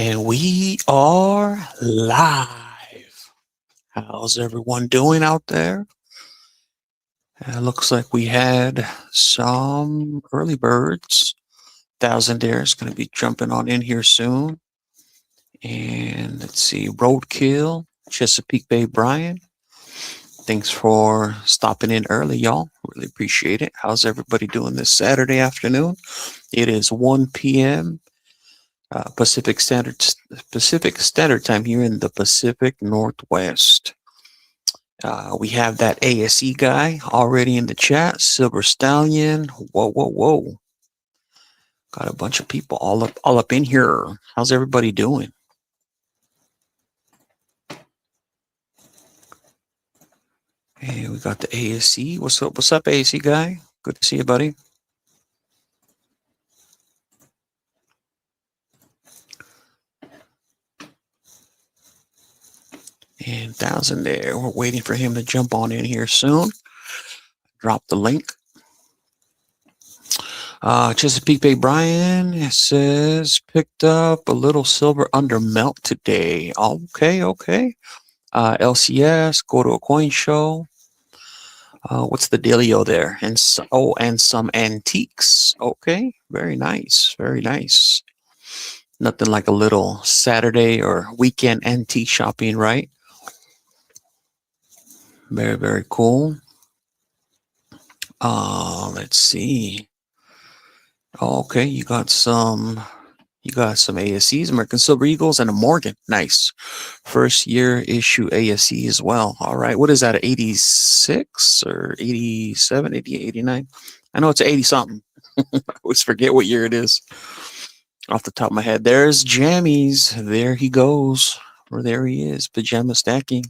And we are live. How's everyone doing out there? Looks like we had some early birds. Thousandaire is going to be jumping on in here soon. And let's see, Roadkill, Chesapeake Bay Brian. Thanks for stopping in early, y'all. Really appreciate it. How's everybody doing this Saturday afternoon? It is 1 p.m. Pacific Standard Time here in the Pacific Northwest. We have that ASE guy already in the chat. Silver Stallion. Whoa, whoa, whoa! Got a bunch of people all up in here. How's everybody doing? Hey, we got the ASE. What's up? What's up, ASE guy? Good to see you, buddy. And Thousandaire. We're waiting for him to jump on in here soon. Drop the link. Chesapeake Bay Brian says picked up a little silver under melt today. Okay. LCS, go to a coin show. What's the dealio there? And some antiques. Okay, very nice, very nice. Nothing like a little Saturday or weekend antique shopping, right? Very, very cool. Let's see. Okay, you got some ASEs, American Silver Eagles, and a Morgan. Nice. First year issue ASE as well. All right. What is that? 86 or 87, 88, 89? I know it's 80 something. I always forget what year it is off the top of my head. There's Jammies. There he goes. Or there he is. Pajama stacking.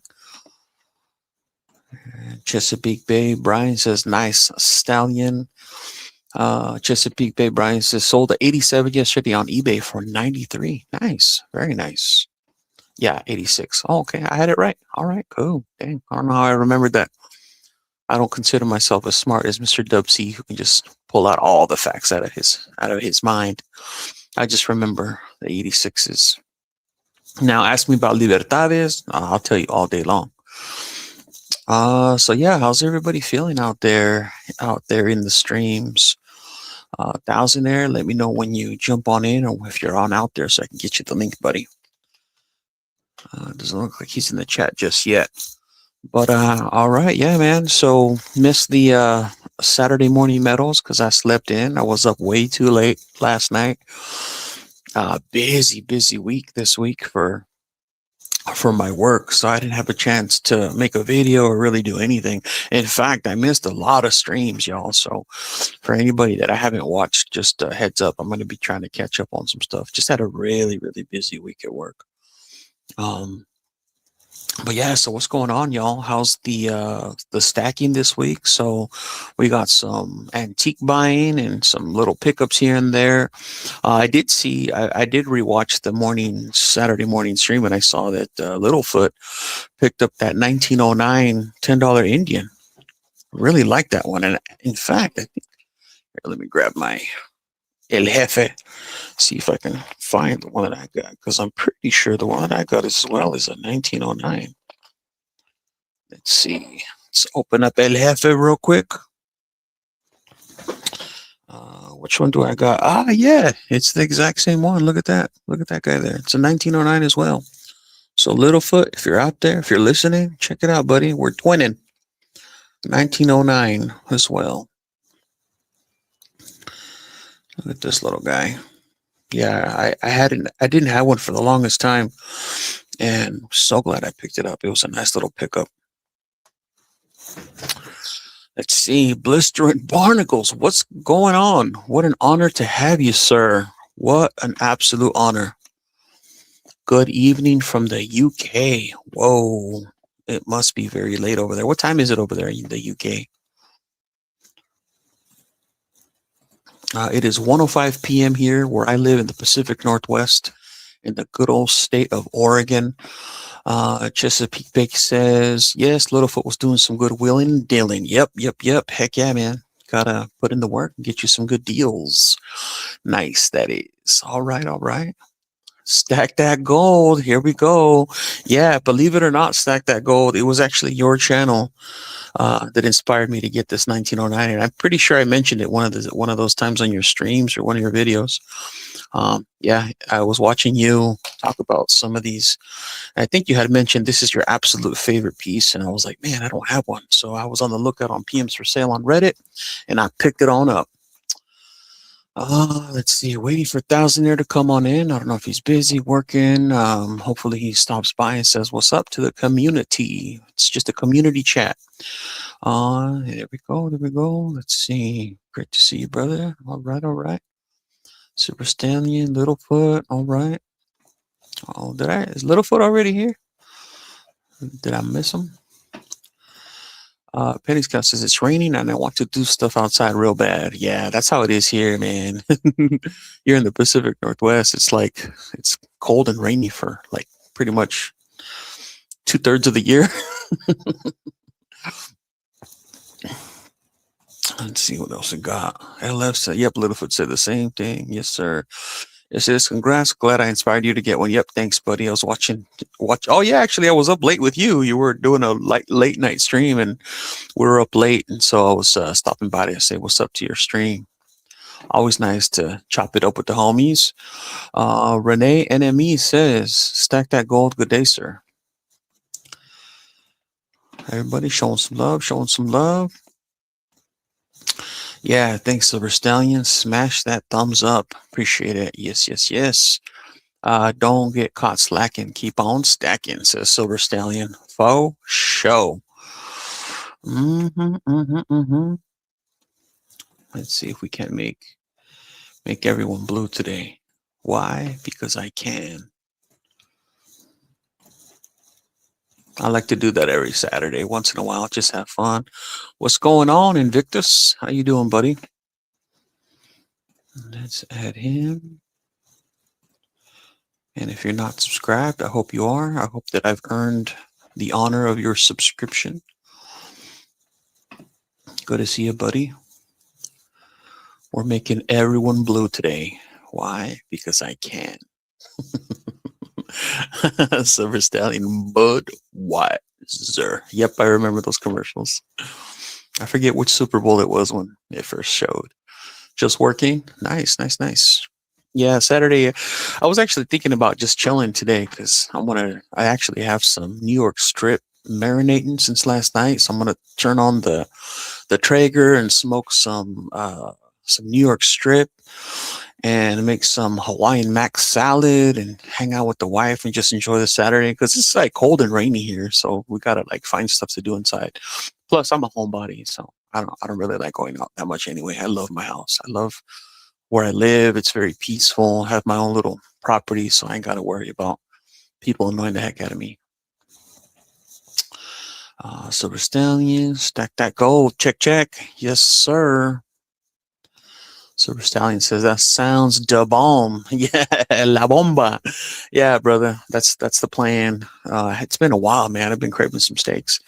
Chesapeake Bay. Brian says, nice Stallion. Chesapeake Bay Brian says sold at 87 yesterday on eBay for 93. Nice, very nice. Yeah, 86. Oh, okay, I had it right. All right, cool. Dang, I don't know how I remembered that. I don't consider myself as smart as Mr. Dubsy, who can just pull out all the facts out of his mind. I just remember the 86s. Now, ask me about Libertades. I'll tell you all day long. So yeah, how's everybody feeling out there in the streams? Thousandaire, let me know when you jump on in or if you're on out there so I can get you the link, buddy. Doesn't look like he's in the chat just yet. But all right, yeah, man. So missed the Saturday morning medals because I slept in. I was up way too late last night. Busy week this week for my work, so I didn't have a chance to make a video or really do anything. In fact, I missed a lot of streams, y'all. So for anybody that I haven't watched, just a heads up, I'm going to be trying to catch up on some stuff. Just had a really busy week at work. But yeah, so what's going on, y'all? How's the stacking this week? So we got some antique buying and some little pickups here and there. I did rewatch the Saturday morning stream, and I saw that Littlefoot picked up that 1909 $10 Indian. Really like that one. And in fact, I think, here, let me grab my El Jefe, see if I can find the one that I got, because I'm pretty sure the one that I got as well is a 1909. Let's see. Let's open up El Jefe real quick. Which one do I got? Yeah, it's the exact same one. Look at that. Look at that guy there. It's a 1909 as well. So Littlefoot, if you're out there, if you're listening, check it out, buddy. We're twinning. 1909 as well. Look at this little guy. Yeah, I didn't have one for the longest time, and I'm so glad I picked it up. It was a nice little pickup. Let's see, Blistering Barnacles. What's going on? What an honor to have you, sir. What an absolute honor. Good evening from the UK. Whoa, it must be very late over there. What time is it over there in the UK? It is 1:05 p.m. here where I live in the Pacific Northwest in the good old state of Oregon. Chesapeake Bay says, yes, Littlefoot was doing some good wheeling and dealing. Yep. Heck yeah, man. Gotta put in the work and get you some good deals. Nice, that is. All right. Stack that gold. Here we go. Yeah, believe it or not, Stack that gold. It was actually your channel that inspired me to get this 1909, and I'm pretty sure I mentioned it one of those times on your streams or one of your videos. Yeah, I was watching you talk about some of these. I think you had mentioned this is your absolute favorite piece, and I was like, man, I don't have one. So I was on the lookout on PMs for sale on Reddit, and I picked it on up. Let's see, waiting for Thousandaire to come on in. I don't know if he's busy working. Hopefully he stops by and says what's up to the community. It's just a community chat. There we go. There we go. Let's see. Great to see you, brother. All right, all right. Super Stallion, Littlefoot. All right. Oh, is Littlefoot already here? Did I miss him? Penny Scout says it's raining and I want to do stuff outside real bad. Yeah, that's how it is here, man. You're in the Pacific Northwest. It's cold and rainy for like pretty much 2/3 of the year. Let's see what else we got. LF said, yep, Littlefoot said the same thing. Yes, sir. It says, congrats. Glad I inspired you to get one. Yep, thanks, buddy. I was watching. Oh, yeah, actually, I was up late with you. You were doing a late night stream, and we were up late. And so I was stopping by to say what's up to your stream. Always nice to chop it up with the homies. Renee NME says, stack that gold. Good day, sir. Everybody showing some love, showing some love. Yeah, thanks, Silver Stallion. Smash that thumbs up. Appreciate it. Yes, yes, yes. Don't get caught slacking. Keep on stacking, says Silver Stallion. Faux show. Let's see if we can make everyone blue today. Why? Because I can. I like to do that every Saturday. Once in a while, just have fun. What's going on, Invictus? How you doing, buddy? Let's add him. And if you're not subscribed, I hope you are. I hope that I've earned the honor of your subscription. Good to see you, buddy. We're making everyone blue today. Why? Because I can. Silver Stallion Budweiser. Yep, I remember those commercials. I forget which Super Bowl it was when it first showed. Just working. Nice, nice, nice. Yeah, Saturday. I was actually thinking about just chilling today because I actually have some New York strip marinating since last night. So I'm gonna turn on the Traeger and smoke some New York strip and make some Hawaiian mac salad and hang out with the wife and just enjoy the Saturday because it's like cold and rainy here. So we gotta like find stuff to do inside. Plus, I'm a homebody, so I don't really like going out that much anyway. I love my house. I love where I live. It's very peaceful. I have my own little property, so I ain't got to worry about people annoying the heck out of me. Silver Stallion, stack that gold. Check, check. Yes, sir. Silver Stallion says that sounds da bomb. Yeah, la bomba. Yeah, brother. That's the plan. It's been a while, man. I've been craving some steaks.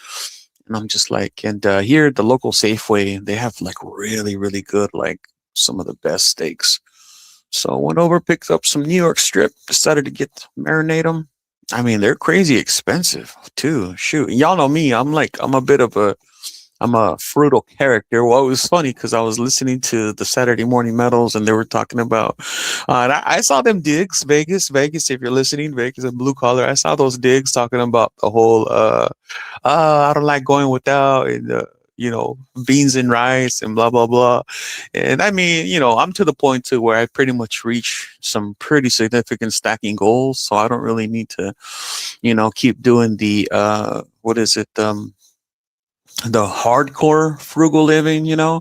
And I'm just like, and here at the local Safeway, they have like really, really good, like some of the best steaks. So I went over, picked up some New York strip, decided to marinate them. I mean, they're crazy expensive too. Shoot, y'all know me. I'm a frugal character. Well, it was funny because I was listening to the Saturday Morning Metals and they were talking about, and I saw them digs, Vegas, if you're listening, Vegas and Blue Collar. I saw those digs talking about the whole, I don't like going without, and, beans and rice and blah, blah, blah. And I mean, I'm to the point to where I pretty much reach some pretty significant stacking goals. So I don't really need to, keep doing the, what is it? The hardcore frugal living, yeah,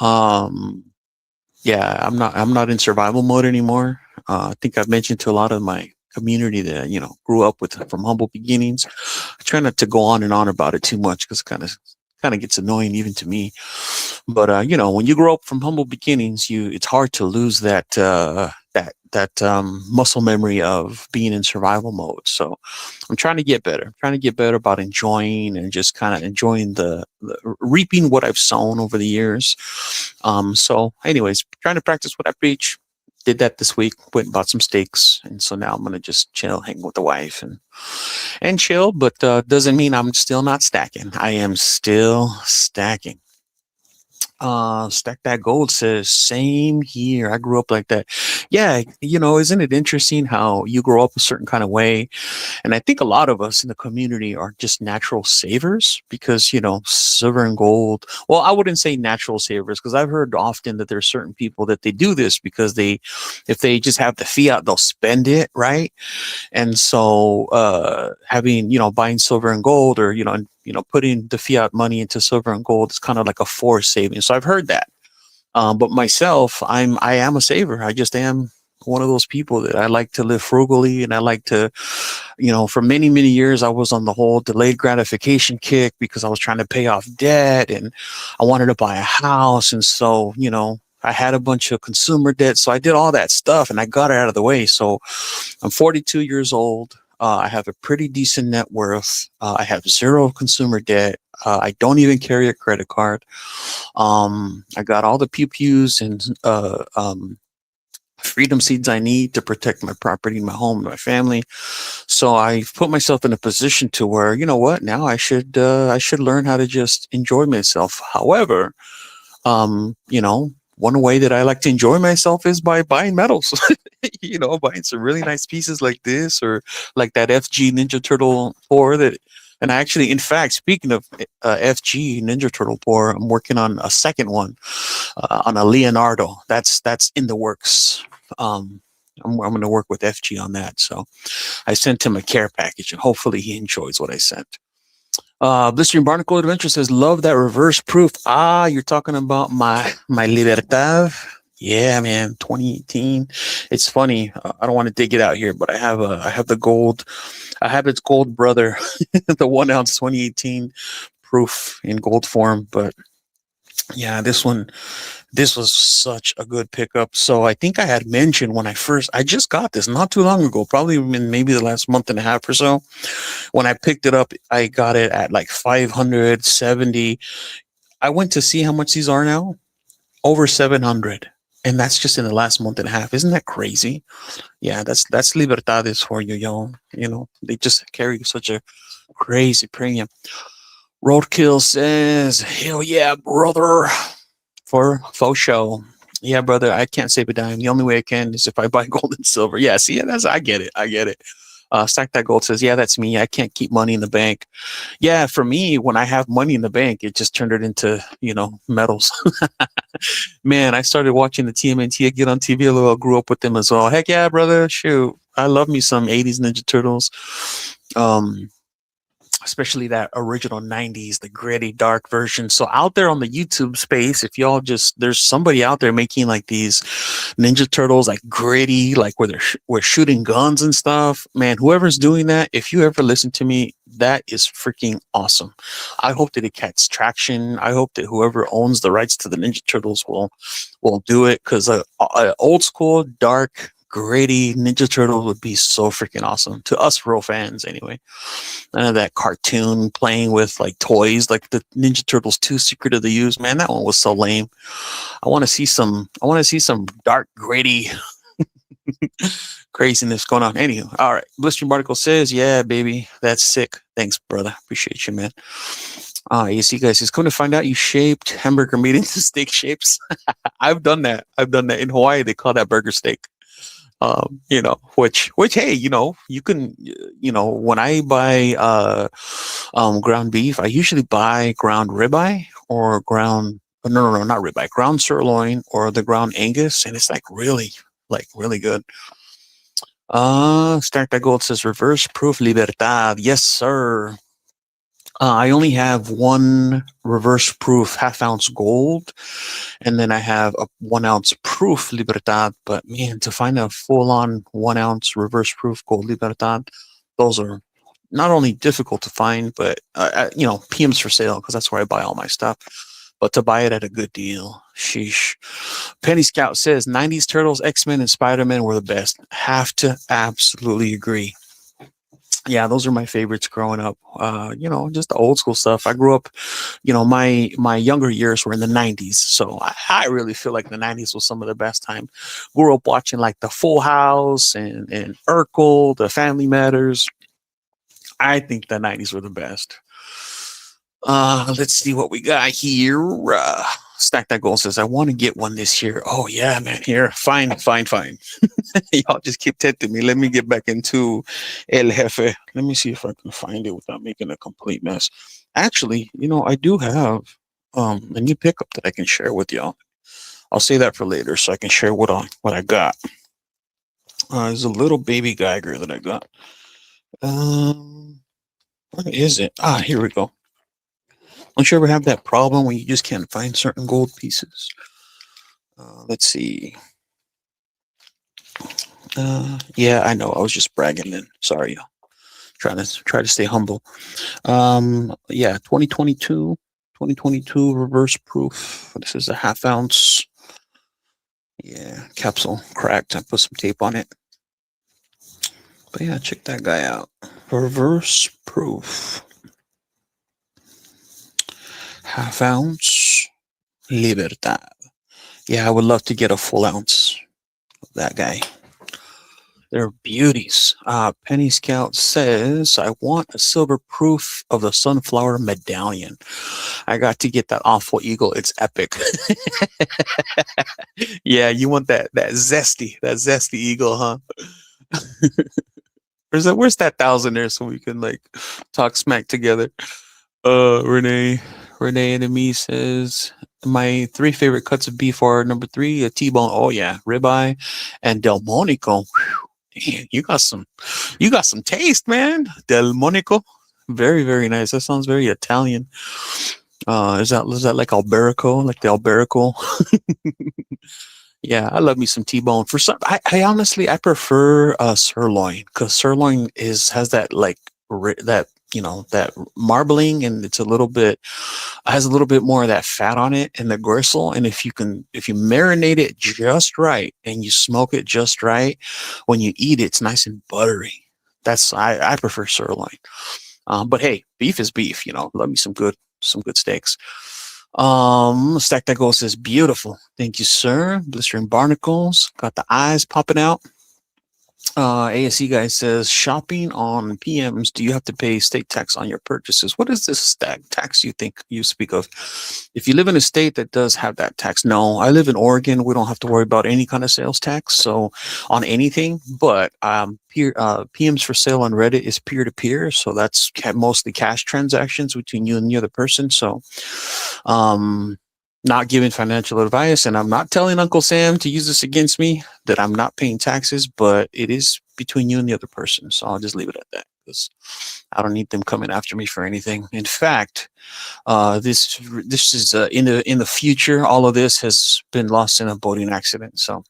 I'm not in survival mode anymore. I think I've mentioned to a lot of my community that grew up with from humble beginnings. I try not to go on and on about it too much because it kind of gets annoying even to me. But when you grow up from humble beginnings, it's hard to lose that muscle memory of being in survival mode. So I'm trying to get better. I'm trying to get better about enjoying and just kind of enjoying the reaping what I've sown over the years. So anyways, trying to practice what I preach. Did that this week. Went and bought some steaks, and so now I'm gonna just chill, hang with the wife, and chill. But doesn't mean I'm still not stacking. I am still stacking. Stack That Gold says, same here. I grew up like that. Yeah, isn't it interesting how you grow up a certain kind of way? And I think a lot of us in the community are just natural savers because, silver and gold. Well, I wouldn't say natural savers because I've heard often that there's certain people that they do this because if they just have the fiat, they'll spend it, right? And so having, buying silver and gold or, putting the fiat money into silver and gold is kind of like a forced saving. So I've heard that. But myself, I am a saver. I just am one of those people that I like to live frugally, and I like to, for many, many years, I was on the whole delayed gratification kick because I was trying to pay off debt and I wanted to buy a house. And so, I had a bunch of consumer debt. So I did all that stuff and I got it out of the way. So I'm 42 years old. I have a pretty decent net worth. I have zero consumer debt. I don't even carry a credit card. I got all the pew-pews and freedom seeds I need to protect my property, my home, my family. So I've put myself in a position to where, you know what, now I should learn how to just enjoy myself. However, one way that I like to enjoy myself is by buying metals, buying some really nice pieces like this or like that FG Ninja Turtle 4 and I actually, in fact, speaking of FG Ninja Turtle 4, I'm working on a second one on a Leonardo. That's in the works. I'm going to work with FG on that. So I sent him a care package and hopefully he enjoys what I sent. Blistering Barnacle Adventure says, love that reverse proof. You're talking about my Libertad. Yeah, man, 2018. It's funny. I don't want to dig it out here, but I have the gold. I have its gold brother, the 1 ounce 2018 proof in gold form. But yeah, this was such a good pickup. So I think I had mentioned when I just got this not too long ago, probably in maybe the last month and a half or so. When I picked it up, I got it at like 570. I went to see how much these are now. Over 700. And that's just in the last month and a half. Isn't that crazy? Yeah, that's Libertades for you, y'all. They just carry such a crazy premium. Roadkill says, hell yeah, brother. For faux show. Yeah, brother, I can't save a dime. The only way I can is if I buy gold and silver. Yeah, see, I get it. Stack That Gold says, yeah, that's me. I can't keep money in the bank. Yeah, for me, when I have money in the bank, it just turned it into, metals. Man, I started watching the TMNT get on TV a little. I grew up with them as well. Heck yeah, brother. Shoot. I love me some 80s Ninja Turtles. Especially that original 90s, the gritty, dark version. So out there on the YouTube space, if y'all there's somebody out there making like these Ninja Turtles, like gritty, like where we're shooting guns and stuff, man, whoever's doing that, if you ever listen to me, that is freaking awesome. I hope that it gets traction. I hope that whoever owns the rights to the Ninja Turtles will do it, because old school, dark, gritty Ninja Turtle would be so freaking awesome to us real fans anyway. None of that cartoon playing with like toys like the Ninja Turtles 2 Secret of the Ooze. Man, that one was so lame. I want to see some dark, gritty craziness going on. Anywho, all right. Blistering Barnacle says, yeah, baby, that's sick. Thanks, brother. Appreciate you, man. You see, guys, it's come to find out you shaped hamburger meat into steak shapes. I've done that in Hawaii. They call that burger steak. Which, hey, you can, when I buy, ground beef, I usually buy ground ribeye or no, not ribeye, ground sirloin or the ground Angus. And it's really good. Stack That Gold says reverse proof Libertad. Yes, sir. I only have one reverse proof half-ounce gold, and then I have a 1 ounce proof Libertad. But man, to find a full-on 1 ounce reverse proof gold Libertad, those are not only difficult to find, but PM's for sale, because that's where I buy all my stuff. But to buy it at a good deal, sheesh. Penny Scout says 90s Turtles, X-Men, and Spider-Man were the best. Have to absolutely agree. Yeah, those are my favorites growing up. Just the old school stuff. I grew up, my younger years were in the '90s, so I really feel like the '90s was some of the best time. Grew up watching like the Full House and Urkel, the Family Matters. I think the '90s were the best. Let's see what we got here. Stack That Goal says, I want to get one this year. Oh yeah, man. Here, fine, fine, fine. Y'all just keep tempting me. Let me get back into El Jefe. Let me see if I can find it without making a complete mess. Actually, I do have a new pickup that I can share with y'all. I'll say that for later so I can share what I got. There's a little baby Geiger that I got. Where is it? Here we go. Don't you ever have that problem when you just can't find certain gold pieces? Let's see. Yeah, I know. I was just bragging then. Sorry. Try to stay humble. Yeah, 2022 reverse proof. This is a half ounce. Yeah, capsule cracked. I put some tape on it. But yeah, check that guy out. Reverse proof. Half ounce Libertad. Yeah, I would love to get a full ounce of that guy. They're beauties. Penny Scout says, I want a silver proof of the sunflower medallion. I got to get that awful eagle. It's epic. Yeah, you want that zesty eagle, huh? Where's that thousand there so we can like talk smack together? Renee and me says my three favorite cuts of beef are number three, a T-bone. Oh yeah, ribeye and Delmonico. Man, you got some taste, man. Delmonico. Very, very nice. That sounds very Italian. Is that like Alberico? Like the Alberico? Yeah, I love me some T-bone. For some, I honestly I prefer sirloin because sirloin has that like that that marbling and it's a little bit has a little bit more of that fat on it and the gristle. And if you marinate it just right and you smoke it just right, when you eat it, it's nice and buttery. I prefer sirloin. But hey, beef is beef. Love me some good steaks. Stack That Goal says beautiful. Thank you, sir. Blistering barnacles. Got the eyes popping out. ASE guy says shopping on PMs. Do you have to pay state tax on your purchases? What is this tax you think you speak of? If you live in a state that does have that tax, no. I live in Oregon. We don't have to worry about any kind of sales tax. So on anything, but PMs for sale on Reddit is peer to peer. So that's mostly cash transactions between you and the other person. So, not giving financial advice, and I'm not telling Uncle Sam to use this against me that I'm not paying taxes, but it is between you and the other person. So I'll just leave it at that because I don't need them coming after me for anything. In fact, this is in the future. All of this has been lost in a boating accident, so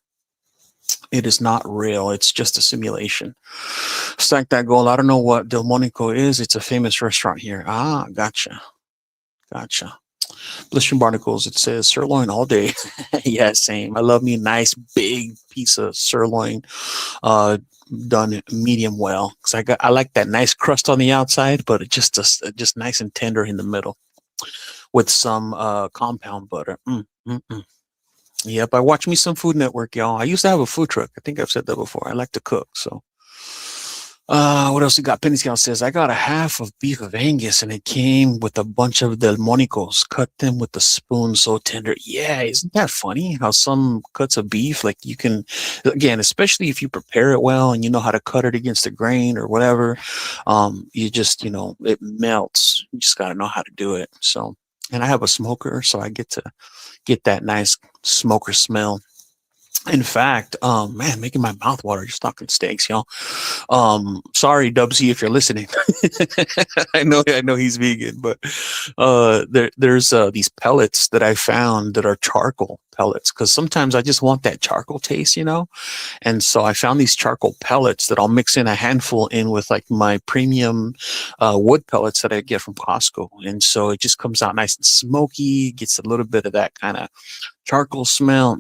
it is not real. It's just a simulation. Stack That Goal. I don't know what Delmonico is. It's a famous restaurant here. Gotcha. Blistering barnacles. It says sirloin all day. Yeah, same. I love me a nice big piece of sirloin, done medium well because I like that nice crust on the outside, but it just nice and tender in the middle with some compound butter. Yep, I watch me some Food Network, y'all. I used to have a food truck. I think I've said that before. I like to cook, so. What else we got? Penny Scout says, I got a half of beef of Angus and it came with a bunch of Delmonicos. Cut them with the spoon so tender. Yeah, isn't that funny how some cuts of beef, like you can, again, especially if you prepare it well and you know how to cut it against the grain or whatever, you just, it melts. You just got to know how to do it. So, and I have a smoker, so I get to get that nice smoker smell. In fact, man, making my mouth water just talking steaks, y'all. Sorry, Dubsy, if you're listening. I know he's vegan, but there's these pellets that I found that are charcoal pellets because sometimes I just want that charcoal taste, and so I found these charcoal pellets that I'll mix in a handful in with like my premium wood pellets that I get from Costco, and so it just comes out nice and smoky, gets a little bit of that kind of charcoal smell.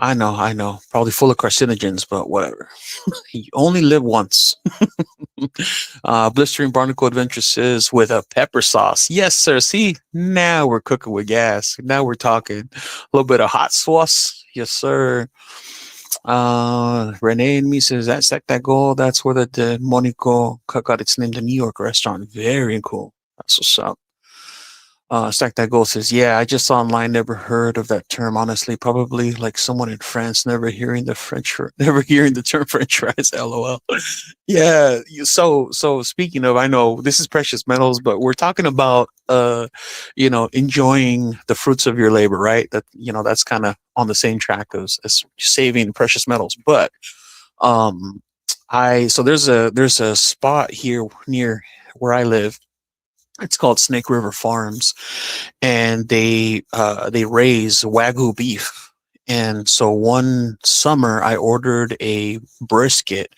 I know. Probably full of carcinogens, but whatever. You only live once. Blistering Barnacle Adventure says with a pepper sauce. Yes, sir. See, now we're cooking with gas. Now we're talking a little bit of hot sauce. Yes, sir. Renee and me says that's like that goal. That's where the Monico got its name, the New York restaurant. Very cool. That's what's up. Stack That Goal says, yeah, I just saw online, never heard of that term. Honestly, probably like someone in France, never hearing the term French fries. LOL. Yeah. So speaking of, I know this is precious metals, but we're talking about, enjoying the fruits of your labor, right? That, that's kind of on the same track as saving precious metals. But, um, so there's a spot here near where I live. It's called Snake River Farms, and they raise Wagyu beef. And so one summer I ordered a brisket.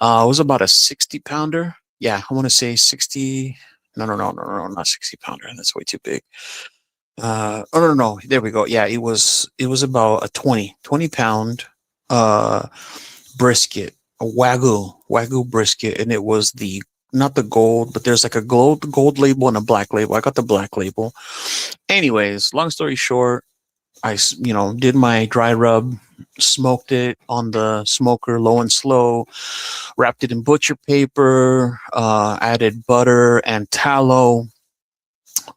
It was about a 60 pounder. Yeah, I want to say 60. No, not 60 pounder. That's way too big. Oh no. There we go. Yeah, it was about a 20 pound uh brisket, a Wagyu brisket, and it was the not the gold, but there's like a gold label and a black label. I got the black label. Anyways, long story short, did my dry rub, smoked it on the smoker low and slow, wrapped it in butcher paper, added butter and tallow,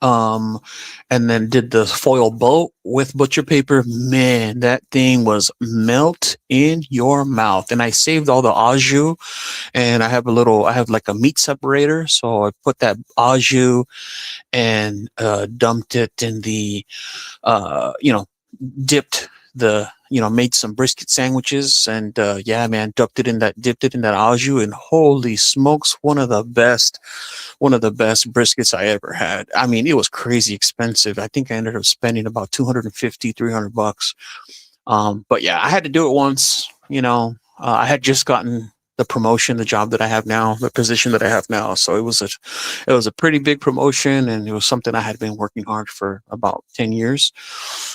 um, and then did the foil boat with butcher paper. Man, that thing was melt in your mouth. And I saved all the au jus, and I have like a meat separator. So I put that au jus and dumped it in the, uh, you know, dipped made some brisket sandwiches, and yeah, man, dipped it in that au jus, and holy smokes, one of the best briskets I ever had. I mean, it was crazy expensive. I think I ended up spending about 250, $300. But yeah, I had to do it once. I had just gotten the promotion, the job that I have now, the position that I have now. So it was a pretty big promotion, and it was something I had been working hard for about 10 years.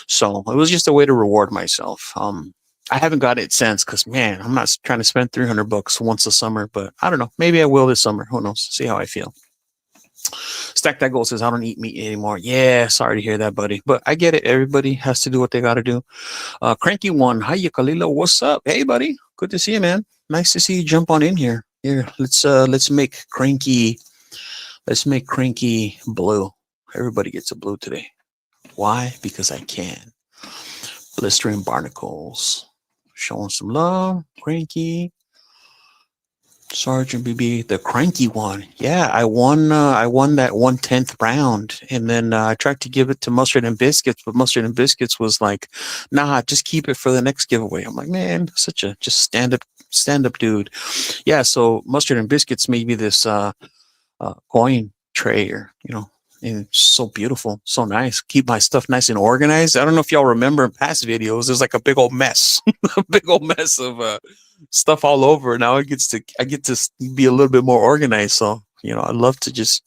So it was just a way to reward myself. I haven't got it since because, man, I'm not trying to spend $300 once a summer, but I don't know. Maybe I will this summer. Who knows? See how I feel. Stack That Goal says, I don't eat meat anymore. Yeah, sorry to hear that, buddy. But I get it. Everybody has to do what they got to do. Cranky One, hi, Kalila. What's up? Hey, buddy. Good to see you, man. Nice to see you jump on in here. Here, let's make Cranky. Let's make Cranky blue. Everybody gets a blue today. Why? Because I can. Blistering Barnacles. Showing some love. Cranky. Sergeant BB, the Cranky One. Yeah, I won. I won that 1/10 round, and then I tried to give it to Mustard and Biscuits, but Mustard and Biscuits was like, "Nah, just keep it for the next giveaway." I'm like, man, such a just stand up dude. Yeah, so Mustard and Biscuits made me this coin tray, and it's so beautiful, so nice. Keep my stuff nice and organized. I don't know if y'all remember in past videos, there's like a big old mess, a big old mess of stuff all over. Now I get to be a little bit more organized. So I love to just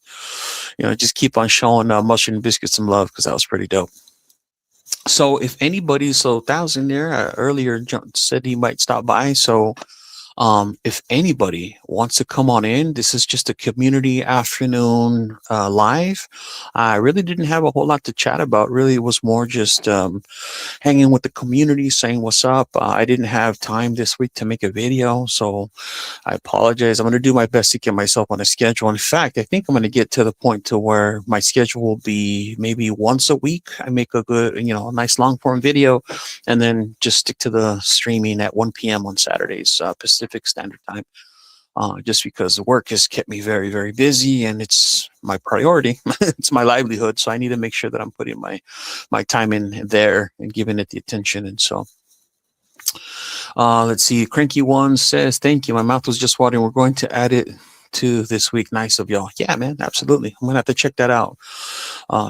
keep on showing Mustard and Biscuits some love because that was pretty dope. So if anybody, so Thousand there earlier said he might stop by. So if anybody wants to come on in, this is just a community afternoon live. I really didn't have a whole lot to chat about. Really, it was more just hanging with the community, saying what's up. I didn't have time this week to make a video, so I apologize. I'm going to do my best to get myself on a schedule. In fact, I think I'm going to get to the point to where my schedule will be maybe once a week. I make a good, a nice long form video, and then just stick to the streaming at 1 p.m. on Saturdays, Pacific Standard Time. Just because the work has kept me very, very busy, and it's my priority. It's my livelihood, so I need to make sure that I'm putting my time in there and giving it the attention. And so, let's see. Cranky One says, "Thank you. My mouth was just watering. We're going to add it to this week. Nice of y'all." Yeah, man, absolutely. I'm gonna have to check that out.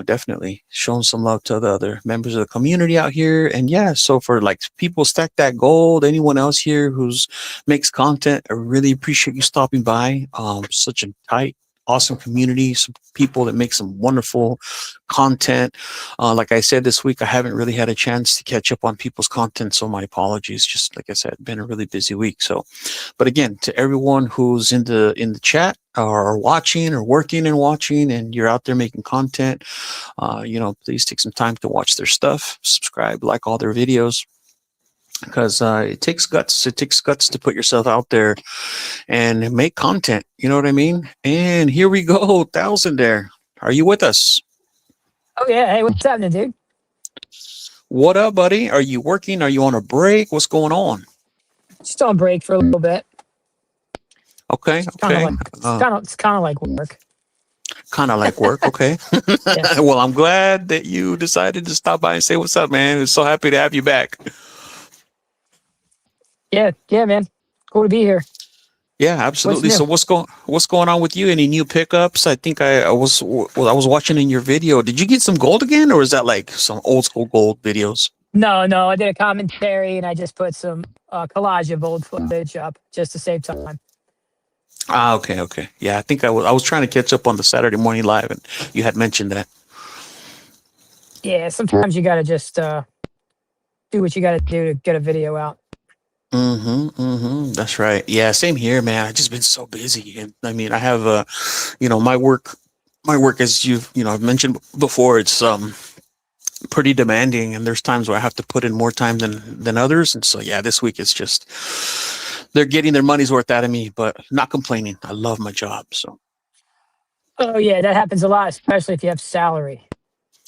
Definitely showing some love to the other members of the community out here. And yeah, so for like people Stack That Gold, anyone else here who's makes content, I really appreciate you stopping by. Such a tight awesome community, some people that make some wonderful content. Like I said, this week I haven't really had a chance to catch up on people's content, so my apologies. Just like I said, been a really busy week. So, but again, to everyone who's in the chat or watching or working and watching, and you're out there making content, please take some time to watch their stuff, subscribe, like all their videos, because it takes guts. It takes guts to put yourself out there and make content. You know what I mean? And here we go, 1,000 there. Are you with us? Oh yeah. Hey, what's happening, dude? What up, buddy? Are you working? Are you on a break? What's going on? Just on break for a little bit. Okay. Okay. It's kind of like work. Kind of like work. Okay. Yeah. Well, I'm glad that you decided to stop by and say what's up, man. I'm so happy to have you back. Yeah, man. Cool to be here. Yeah, absolutely. So what's going on with you? Any new pickups? I think I was watching in your video. Did you get some gold again, or is that like some old school gold videos? No. I did a commentary and I just put some collage of old footage up just to save time. Okay. Yeah, I think I was trying to catch up on the Saturday morning live, and you had mentioned that. Yeah, sometimes you gotta just do what you gotta do to get a video out. That's right. Yeah, same here, man. I've just been so busy, and I mean, I have my work, as I've mentioned before, it's pretty demanding, and there's times where I have to put in more time than others, and so yeah, this week it's just they're getting their money's worth out of me, but not complaining. I love my job, so. Oh yeah, that happens a lot, especially if you have salary.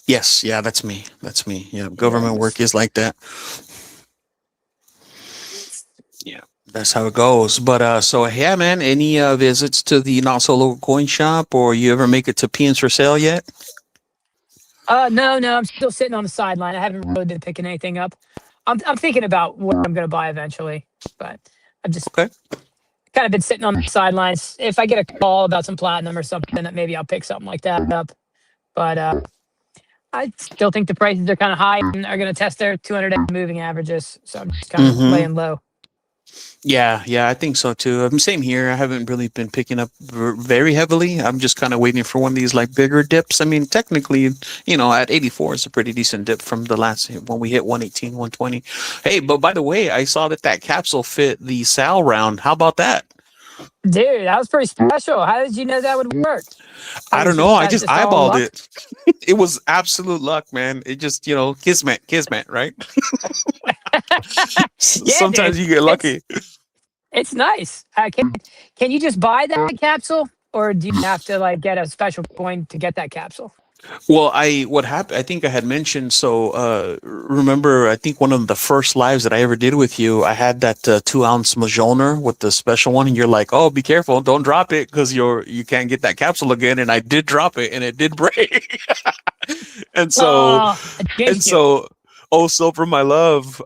Yes, yeah, that's me. Yeah, government work is like that. Yeah, that's how it goes. But so yeah, man, any visits to the Not So Local Coin Shop, or you ever make it to Pins for Sale yet? No, I'm still sitting on the sideline. I haven't really been picking anything up. I'm thinking about what I'm gonna buy eventually, but I've just kind of been sitting on the sidelines. If I get a call about some platinum or something, that maybe I'll pick something like that up. But I still think the prices are kind of high and are going to test their 200-day moving averages. So I'm just kind of laying low. Yeah, I think so too. Same here. I haven't really been picking up very heavily. I'm just kind of waiting for one of these like bigger dips. I mean, technically, at 84 is a pretty decent dip from the last when we hit 118, 120. Hey, but by the way, I saw that capsule fit the Sal round. How about that? Dude, that was pretty special. How did you know that would work? I don't know. I just eyeballed it. It was absolute luck, man. It just, kismet, right? Yeah, sometimes dude, you get lucky. It's nice. Can you just buy that capsule, or do you have to like get a special coin to get that capsule? Well, what happened, I think I had mentioned, so remember, I think one of the first lives that I ever did with you, I had that 2-ounce Mjolnir with the special one, and you're like, oh, be careful, don't drop it, because you can't get that capsule again, and I did drop it, and it did break. and so, Old Silver, my love,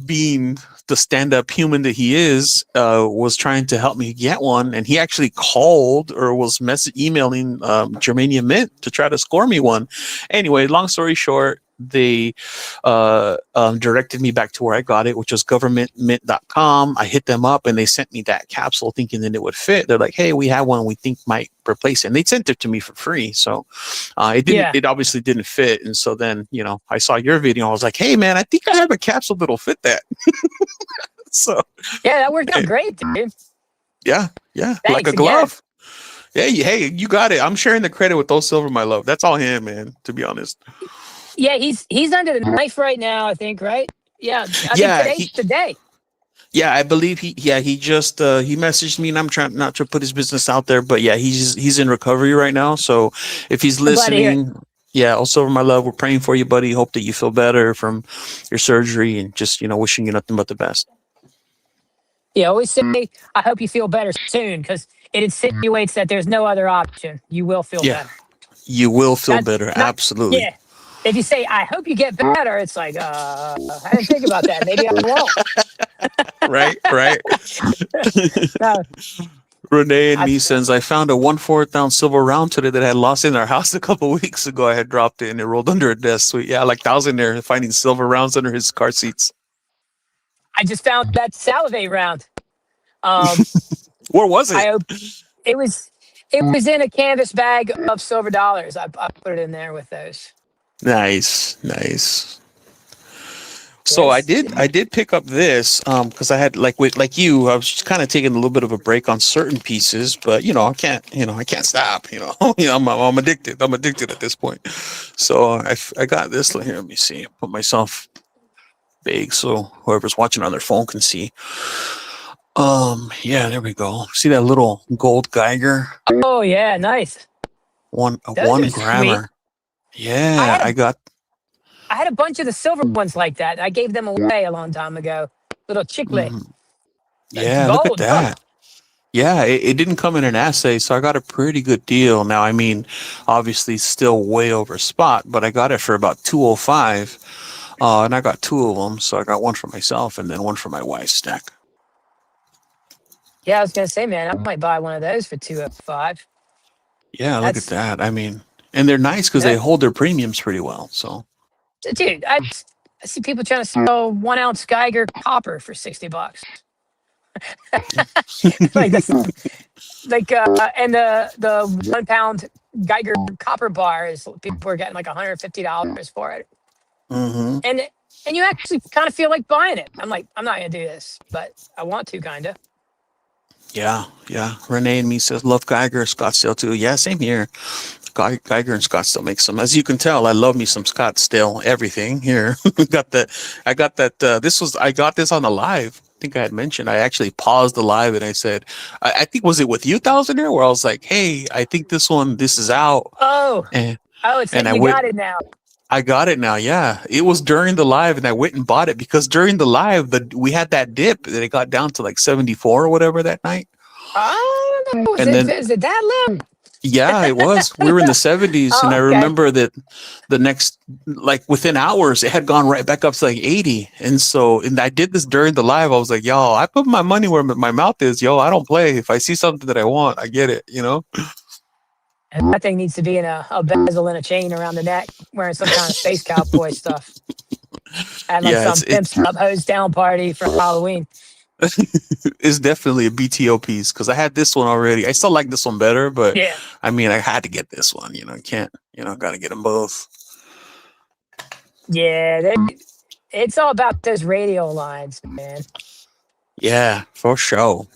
being the stand-up human that he is, was trying to help me get one, and he actually called or was emailing Germania Mint to try to score me one. Anyway, long story short, they directed me back to where I got it, which was governmentmint.com. I hit them up and they sent me that capsule thinking that it would fit. They're like, hey, we have one we think might replace it. And they sent it to me for free. So it obviously didn't fit. And so then, I saw your video. I was like, hey, man, I think I have a capsule that'll fit that. So yeah, that worked out great, dude. Yeah. Thanks, like a glove. Again. Hey, you got it. I'm sharing the credit with Old Silver, my love. That's all him, man, to be honest. Yeah, he's under the knife right now, I think, right? Yeah. I think today's the day. Yeah, I believe he just he messaged me, and I'm trying not to put his business out there, but yeah, he's in recovery right now. So if he's listening, Old Silver, my love, we're praying for you, buddy. Hope that you feel better from your surgery, and just wishing you nothing but the best. Yeah, always say, I hope you feel better soon, because it insinuates that there's no other option. You will feel better. You will feel better. Absolutely. Yeah. If you say, I hope you get better, it's like, I didn't think about that. Maybe I won't. Right. Renee and me says, I found a 1/4 ounce silver round today that I had lost in our house a couple of weeks ago. I had dropped it and it rolled under a desk. Sweet. Yeah, like 1,000 there, finding silver rounds under his car seats. I just found that Salivate round. Where was it? It was It was in a canvas bag of silver dollars. I put it in there with those. Nice, nice. So Yes. I did pick up this because I had like you, I was kind of taking a little bit of a break on certain pieces, but I can't stop, I'm addicted. I'm addicted at this point. So I got this here. Let me see. Put myself big so whoever's watching on their phone can see. Yeah, there we go. See that little gold Geiger? Oh yeah, nice. One Those one are sweet. grammer. Yeah, I had a bunch of the silver ones like that. I gave them away a long time ago. Little chicle. mhm. It's Yeah, look at gold. Huh? that. Yeah, it didn't come in an assay, so I got a pretty good deal. Now, I mean, obviously still way over spot, but I got it for about 205. And I got two of them, so I got one for myself and then one for my wife's stack. Yeah, I was gonna say, man, I might buy one of those for 205. Yeah, look at That's that. I mean, and they're nice because they that, hold their premiums pretty well. So, dude. I see people trying to sell 1 ounce Geiger copper for $60. Like that's like and the 1 pound Geiger copper bar is people are getting like $150 for it. hmm And you actually kind of feel like buying it. I'm like, I'm not gonna do this, but I want to kind of. yeah. Renee and me says love Geiger, Scottsdale too. Yeah, same here. Geiger and Scottsdale make some. As you can tell, I love me some Scottsdale everything here. got that. I got that. I got this on the live. I think I had mentioned. I actually paused the live and I said, I think was it with you, Thousand there, where I was like, hey, I think this is out, Oh, and it's and like I you went. got it now. I got it now. Yeah, it was during the live, and I went and bought it because during the live, we had that dip that it got down to like 74 or whatever that night, Oh, and then is it that low? yeah, it was. We were in the 70s, and I Oh, okay. remember that the next, like within hours, it had gone right back up to like 80. And I did this during the live. I was like, yo, I put my money where my mouth is. Yo, I don't play. If I see something that I want, I get it. And that thing needs to be in a bezel and a chain around the neck, wearing some kind of space cowboy stuff. At like Yeah, some pimps up hose down party for Halloween. it's definitely a BTO piece because I had this one already. I still like this one better, but Yeah. I mean, I had to get this one. I can't, got to get them both. Yeah. It's all about those radio lines, man. Yeah, for sure.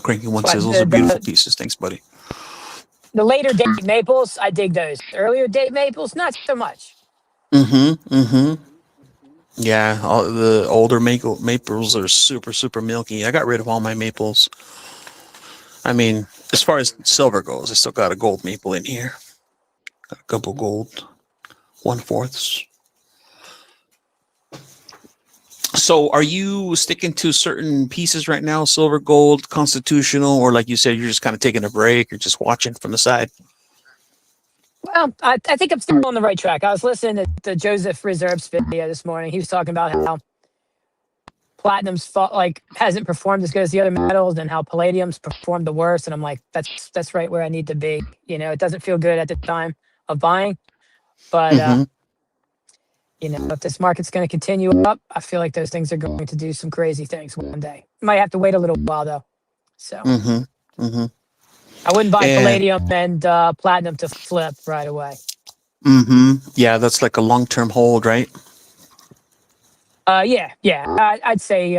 Cranky One But says those are beautiful pieces. Thanks, buddy. the later date maples, I dig those. Earlier date maples, not so much. Yeah, all the older maples are super, super milky. I got rid of all my maples. I mean, as far as silver goes, I still got a gold maple in here. Got a couple gold 1/4. So, are you sticking to certain pieces right now? Silver, gold, constitutional, or like you said, you're just kind of taking a break or just watching from the side? Well, I think I'm still on the right track. I was listening to Joseph Reserve's video this morning. He was talking about how platinum's hasn't performed as good as the other metals, and how palladium's performed the worst. And I'm like, that's right where I need to be. It doesn't feel good at the time of buying, but Mm-hmm. if this market's going to continue up, I feel like those things are going to do some crazy things one day. Might have to wait a little while though. So Mm-hmm. Mm-hmm. I wouldn't buy And palladium and platinum to flip right away. yeah, that's like a long-term hold, right? Yeah. I'd say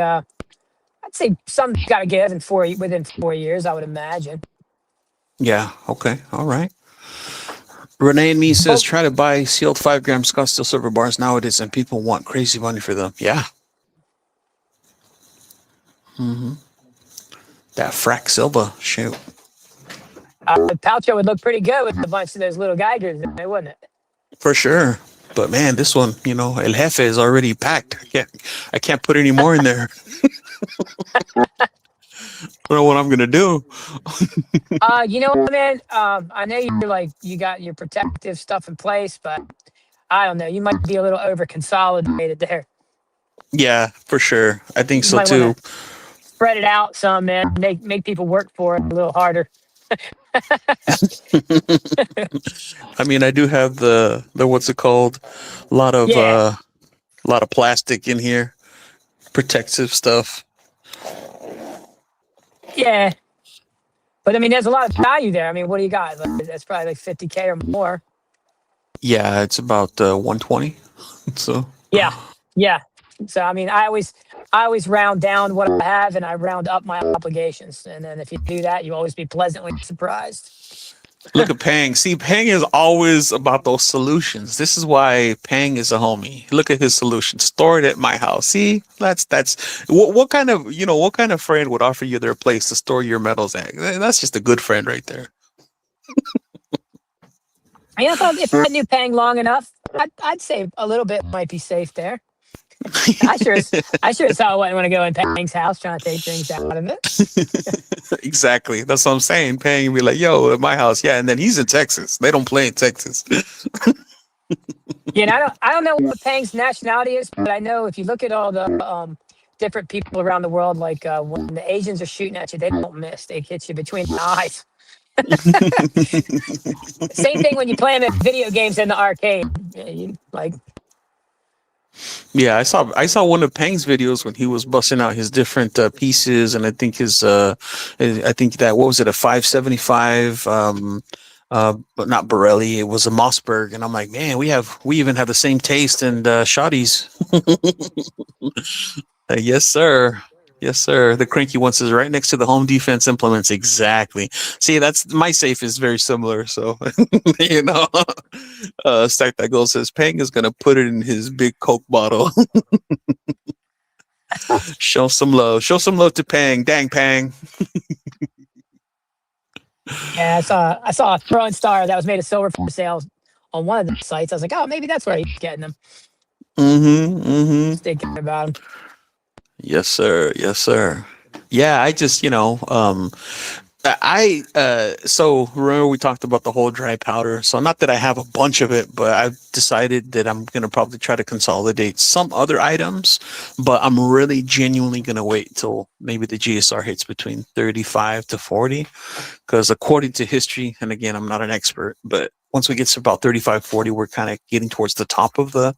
something's got to give within 4 years. I would imagine. Yeah. Okay. All right. Renee and me says Both. try to buy sealed 5 gram Scottsdale silver bars nowadays, and people want crazy money for them. Yeah. Mm-hmm. That frac silver, shoot. Palcho would look pretty good with a bunch of those little Geigers in there, wouldn't it? For sure. But man, this one, El Jefe is already packed. I can't put any more in there. I don't know what I'm gonna do. You know what, man? I know you got your protective stuff in place, but I don't know. You might be a little over consolidated there. Yeah, for sure. I think You so might too. want to spread it out some, man. Make people work for it a little harder. I mean, I do have the what's it called? A lot of Yeah. plastic in here, protective stuff. Yeah. But I mean, there's a lot of value there. I mean, what do you got? Like, that's probably like 50K or more. Yeah, it's about 120. So Yeah, yeah. So I mean, I always round down what I have and I round up my obligations. And then if you do that, you always be pleasantly surprised. look at Pang. See, Pang is always about those solutions. This is why Pang is a homie. Look at his solution. Store it at my house. See, that's what kind of what kind of friend would offer you their place to store your metals at? That's just a good friend right there. I mean, if I knew Pang long enough, I'd say a little bit might be safe there. I sure as hell wouldn't want to go in Pang's house trying to take things out of it. Exactly. That's what I'm saying. Pang be like, yo, at my house. Yeah. And then he's in Texas. They don't play in Texas. You know, I don't know what Pang's nationality is, but I know if you look at all the different people around the world, like when the Asians are shooting at you, they don't miss. They hit you between the eyes. Same thing when you play them at video games in the arcade. Like, Yeah, I saw one of Pang's videos when he was busting out his different pieces, and I think I think that what was it, a 575, but not Borelli, it was a Mossberg, and I'm like, man, we even have the same taste and shotties. Yes, sir. Yes, sir. The cranky ones is right next to the home defense implements. Exactly. See, that's my safe is very similar. So, you know, Stack That Gold says Pang is going to put it in his big Coke bottle. Show some love. Show some love to Pang. Dang, Pang. yeah, I saw a throwing star that was made of silver for sale on one of the sites. I was like, oh, maybe that's where he's getting them. Just thinking about him. Yes, sir. Yes, sir. Yeah, I just, so remember we talked about the whole dry powder. So not that I have a bunch of it, but I've decided that I'm gonna probably try to consolidate some other items, but I'm really genuinely gonna wait till maybe the GSR hits between 35 to 40. Because according to history, and again, I'm not an expert, but once we get to about 35, 40, we're kind of getting towards the top of the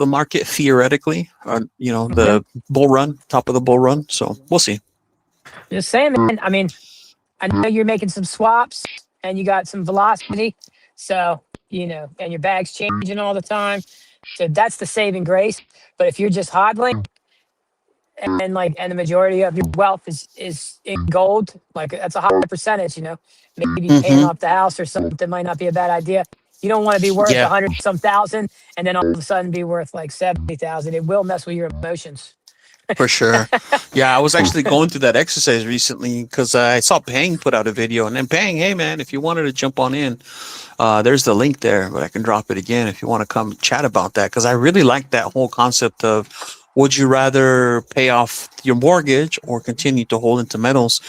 market theoretically. The bull run, top of the bull run. So we'll see. Just saying, man. I mean, I know you're making some swaps and you got some velocity. So, and your bag's changing all the time. So that's the saving grace. But if you're just hodling and the majority of your wealth is in gold, like that's a high percentage, maybe paying off the house or something might not be a bad idea. You don't want to be worth 100 some thousand and then all of a sudden be worth like 70,000. It will mess with your emotions. For sure. Yeah, I was actually going through that exercise recently because I saw Pang put out a video, and then Pang, hey man, if you wanted to jump on in, there's the link there, but I can drop it again if you want to come chat about that, because I really like that whole concept of would you rather pay off your mortgage or continue to hold into metals?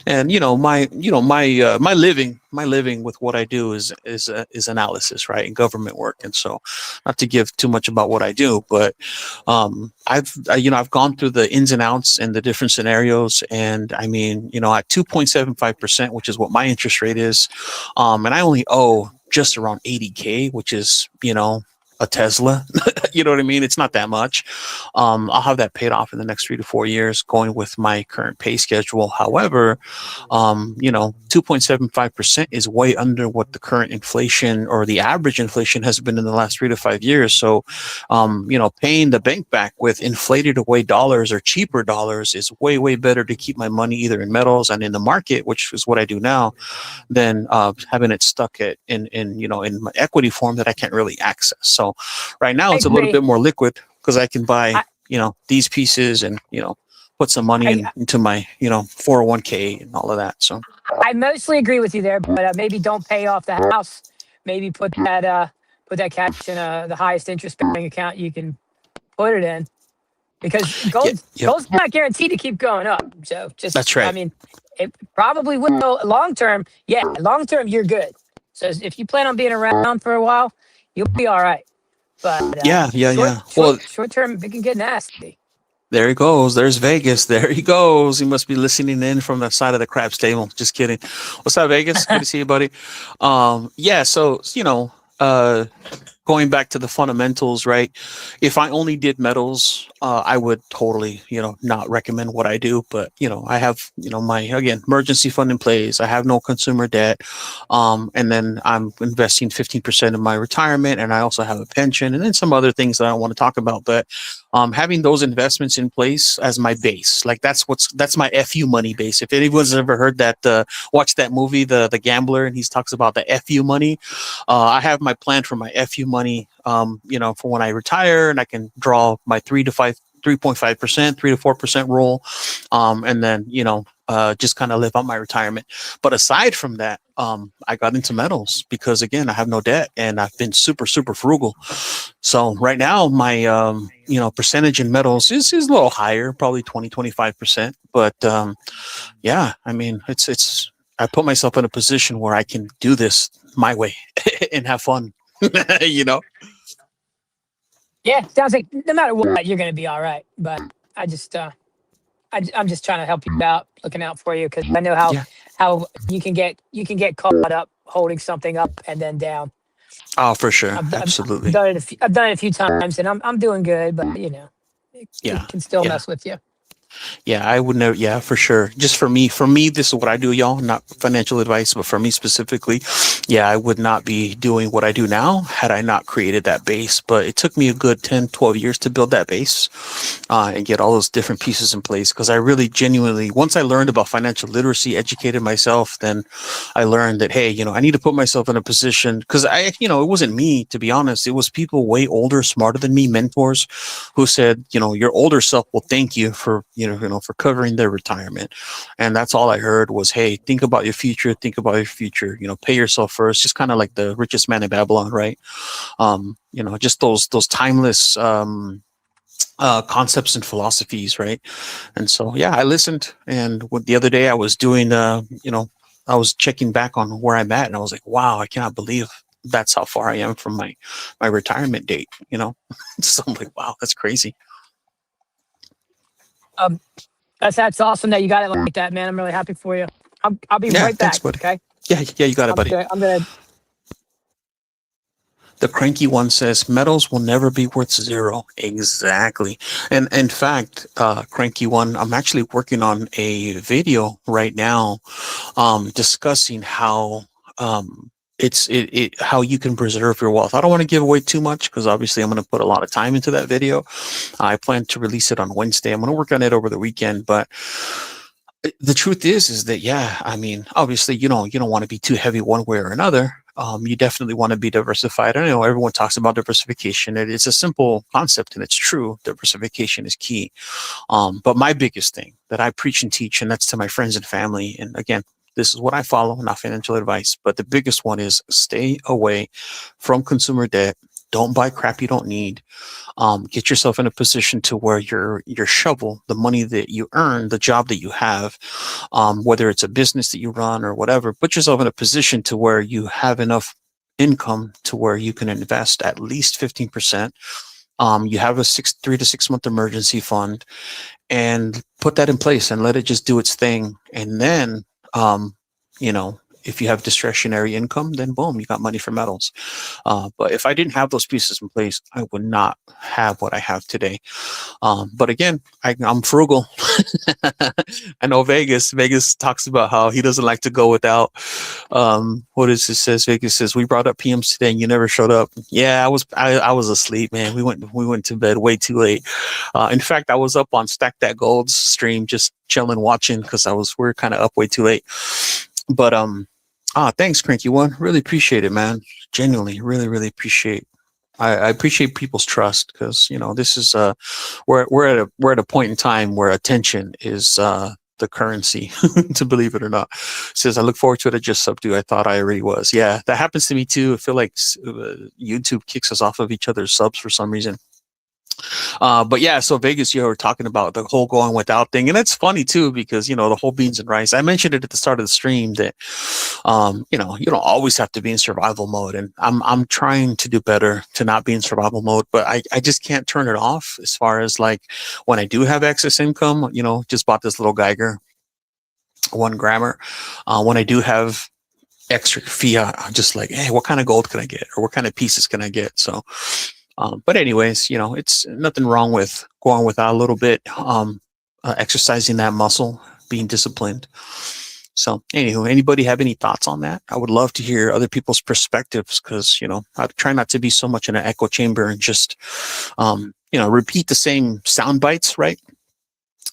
And my living with what I do is analysis, right, and government work. And so, not to give too much about what I do, but I've gone through the ins and outs and the different scenarios. And I mean, at 2.75%, which is what my interest rate is, and I only owe just around 80K, which is a Tesla. You know what I mean? It's not that much. I'll have that paid off in the next 3 to 4 years going with my current pay schedule. However, 2.75% is way under what the current inflation or the average inflation has been in the last 3 to 5 years. So, paying the bank back with inflated away dollars or cheaper dollars is way, way better to keep my money either in metals and in the market, which is what I do now, than having it stuck in my equity form that I can't really access. So right now it's a little bit more liquid because I can buy, these pieces and, put some money into my, 401k and all of that. So I mostly agree with you there, but maybe don't pay off the house. Maybe put that cash in the highest interest bearing account you can put it in, because gold's not guaranteed to keep going up. So that's right. I mean, it probably will long term. Yeah, long term you're good. So if you plan on being around for a while, you'll be all right. But short term, it can get nasty. There he goes. There's Vegas. There he goes. He must be listening in from the side of the craps table. Just kidding. What's up, Vegas? Good to see you, buddy. So going back to the fundamentals, right? If I only did metals, I would totally, not recommend what I do. But I have, my again emergency fund in place. I have no consumer debt, and then I'm investing 15% of my retirement, and I also have a pension, and then some other things that I don't want to talk about. But having those investments in place as my base, like that's my FU money base. If anyone's ever heard that, watch that movie, the Gambler, and he talks about the FU money. I have my plan for my FU money, for when I retire, and I can draw my 3.5%, 3 to 4% roll, and then just kind of live on my retirement. But aside from that, I got into metals because again, I have no debt and I've been super, super frugal. So right now my, percentage in metals is a little higher, probably 20, 25%. But, yeah, I mean, I put myself in a position where I can do this my way and have fun, you know? Yeah, sounds like no matter what, you're going to be all right. But I just, I'm just trying to help you out, looking out for you because I know Yeah. how you can get caught up holding something up and then down. Oh, for sure. I've Absolutely. done it. I've done it a few times, and I'm doing good. But it, Yeah. it can still Yeah. mess with you. Yeah, I would never. Yeah, for sure. Just for me, this is what I do, y'all. Not financial advice, but for me specifically, yeah, I would not be doing what I do now had I not created that base. But it took me a good 10, 12 years to build that base, and get all those different pieces in place. Because I really genuinely, once I learned about financial literacy, educated myself, then I learned that, hey, I need to put myself in a position because it wasn't me, to be honest. It was people way older, smarter than me, mentors who said, your older self will thank you for, for covering their retirement. And that's all I heard was, hey, think about your future, pay yourself first, just kind of like the richest man in Babylon, right? Just those timeless, concepts and philosophies, right? And so, yeah, I listened. And the other day I was doing, I was checking back on where I'm at, and I was like, wow, I cannot believe that's how far I am from my retirement date. So I'm like, wow, that's crazy. Um, that's awesome that you got it like that, man. I'm really happy for you. I'll be Yeah, right thanks, back. buddy. Okay. Yeah, yeah, you got it, buddy. I'm gonna. The cranky one says metals will never be worth zero. Exactly. And in fact, cranky one, I'm actually working on a video right now, discussing how, how you can preserve your wealth. I don't want to give away too much because obviously I'm going to put a lot of time into that video. I plan to release it on Wednesday. I'm going to work on it over the weekend, but the truth is that, yeah, I mean, obviously you don't want to be too heavy one way or another. You definitely want to be diversified. I know everyone talks about diversification. It's a simple concept and it's true. Diversification is key. But my biggest thing that I preach and teach, and that's to my friends and family, and again, this is what I follow, not financial advice, but the biggest one is stay away from consumer debt. Don't buy crap you don't need. Get yourself in a position to where your shovel, the money that you earn, the job that you have, whether it's a business that you run or whatever, put yourself in a position to where you have enough income to where you can invest at least 15%. You have a 3 to 6 month emergency fund, and put that in place and let it just do its thing. And then, you know, if you have discretionary income, then boom, you got money for metals. But if I didn't have those pieces in place, I would not have what I have today. But again, I'm frugal. I know Vegas talks about how he doesn't like to go without. What is it says? Vegas says we brought up PMs today and you never showed up. Yeah, I was asleep, man. We went to bed way too late. In fact, I was up on Stack That Gold's stream, just chilling, watching because we're kind of up way too late. But thanks, Cranky One. Really appreciate it, man. Genuinely, really, really appreciate. I appreciate people's trust because this is we're at a point in time where attention is the currency, to believe it or not. Says I look forward to it. I just subdue. I thought I already was. Yeah, that happens to me too. I feel like YouTube kicks us off of each other's subs for some reason. But yeah, so Vegas, you were talking about the whole going without thing, and it's funny too because the whole beans and rice. I mentioned it at the start of the stream that you don't always have to be in survival mode, and I'm trying to do better to not be in survival mode, but I just can't turn it off. As far as like when I do have excess income, just bought this little Geiger 1 grammer. When I do have extra fiat. I'm just like, hey, what kind of gold can I get, or what kind of pieces can I get? So, but anyways, it's nothing wrong with going without a little bit, exercising that muscle, being disciplined. So, anywho, anybody have any thoughts on that? I would love to hear other people's perspectives because, I try not to be so much in an echo chamber and just, repeat the same sound bites, right?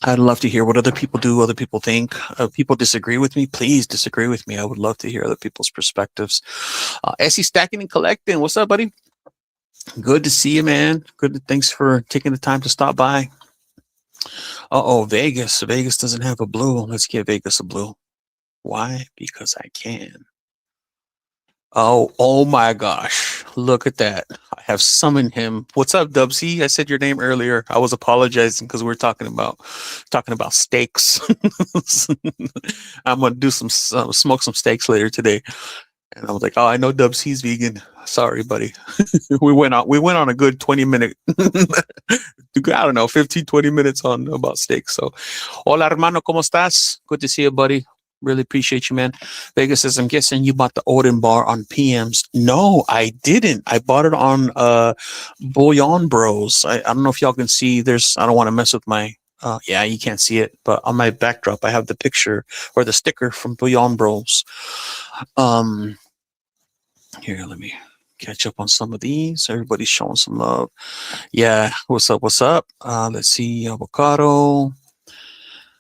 I'd love to hear what other people do, other people think. People disagree with me, please disagree with me. I would love to hear other people's perspectives. Essie Stacking and Collecting, what's up, buddy? Good to see you, man. Thanks for taking the time to stop by. Vegas. Vegas doesn't have a blue. Let's give Vegas a blue. Why? Because I can. Oh my gosh. Look at that. I have summoned him. What's up, Dubsy? I said your name earlier. I was apologizing because we were talking about steaks. I'm gonna do smoke some steaks later today. And I was like, oh, I know Dubsy's vegan. Sorry, buddy. we went on a good 20-minute, I don't know, 15, 20 minutes on about steaks. So, hola, hermano, ¿cómo estás? Good to see you, buddy. Really appreciate you, man. Vegas says, I'm guessing you bought the Odin bar on PMs. No, I didn't. I bought it on Bullion Bros. I don't know if y'all can see. I don't want to mess with my, yeah, you can't see it, but on my backdrop, I have the picture or the sticker from Bullion Bros. Here, let me catch up on some of these. Everybody's showing some love. Yeah, what's up? Let's see, avocado.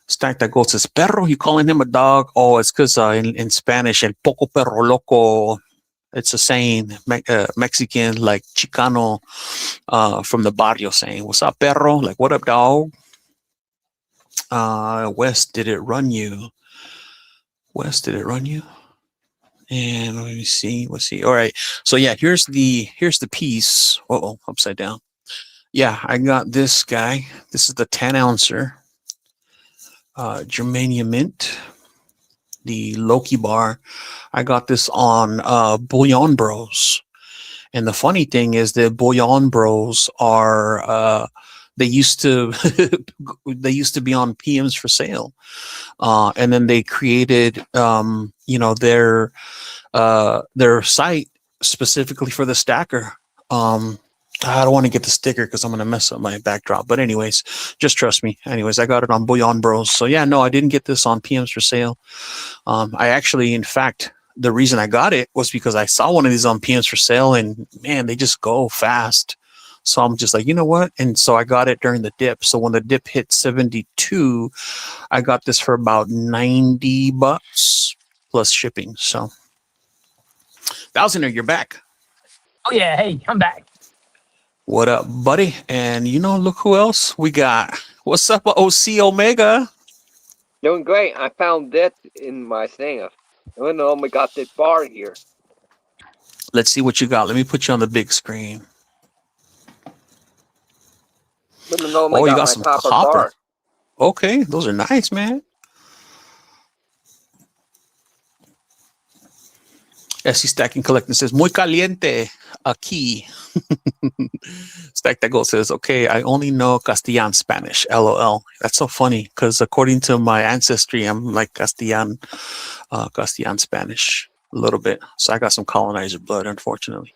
Stack that goes says perro. You calling him a dog? Oh, it's because in Spanish, el poco perro loco. It's a saying, Mexican, like Chicano, from the barrio saying, "What's up, perro?" Like, what up, dog? West, did it run you? And let me see. Let's see. All right. So yeah, here's the piece. Upside down. Yeah, I got this guy. This is the 10-ouncer. Germania Mint, the Loki bar. I got this on Bullion Bros. And the funny thing is that Bullion Bros are they used to be on PMs for sale. And then they created their site specifically for the stacker. I don't want to get the sticker because I'm going to mess up my backdrop. But anyways, just trust me. Anyways, I got it on Bullion Bros. So yeah, no, I didn't get this on PMs for sale. I actually, in fact, the reason I got it was because I saw one of these on PMs for sale and man, they just go fast. So I'm just like, you know what? And so I got it during the dip. So when the dip hit 72, I got this for about $90 plus shipping. So Thousander, you're back. Oh yeah, hey, I'm back. What up, buddy? And look who else we got. What's up, OC Omega? Doing great. I found this in my thing. I don't know. We got this bar here. Let's see what you got. Let me put you on the big screen. You got some copper. Bar. Okay, those are nice, man. SC Stacking Collecting says, muy caliente aquí. Stack That Gold says, okay, I only know Castellan Spanish, LOL. That's so funny because according to my ancestry, I'm like Castellan Spanish a little bit. So I got some colonizer blood, unfortunately.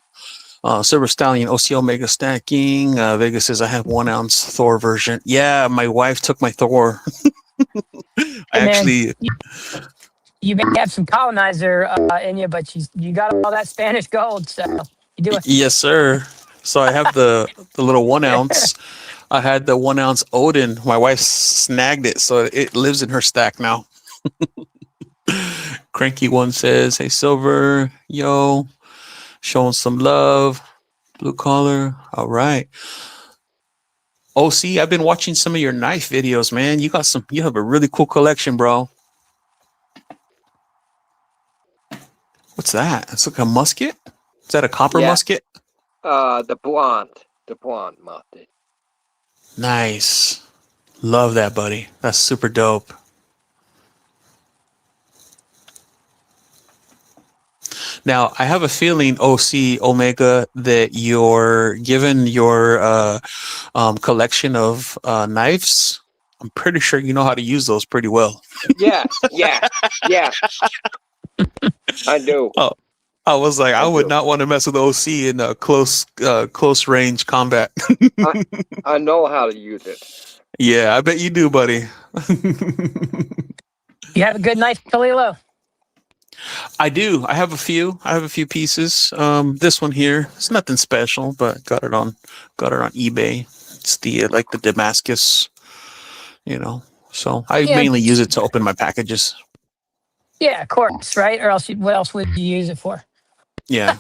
Silver Stallion, OC Omega Stacking. Vegas says, I have 1 ounce Thor version. Yeah, my wife took my Thor. You may have some colonizer in you, but you got all that Spanish gold, so you do it. Yes, sir. So I have the little 1 ounce. I had the 1 ounce Odin. My wife snagged it, so it lives in her stack now. Cranky One says, hey, Silver, yo, showing some love. Blue collar. All right. OC, I've been watching some of your knife videos, man. You have a really cool collection, bro. What's that? It's like a musket? Is that a copper musket? The blonde musket. Nice. Love that, buddy. That's super dope. Now, I have a feeling, OC Omega, that given your collection of knives, I'm pretty sure you know how to use those pretty well. Yeah. I do. Oh, I was like, I I would do. not want to mess with OC in a close range combat. I know how to use it. Yeah, I bet you do, buddy. You have a good knife, Kalilo? I do. I have a few. I have a few pieces. This one here, it's nothing special, but got it on eBay. It's the like the Damascus, you know. So I Yeah, mainly use it to open my packages. yeah, of course, right? Or else, what else would you use it for? Yeah.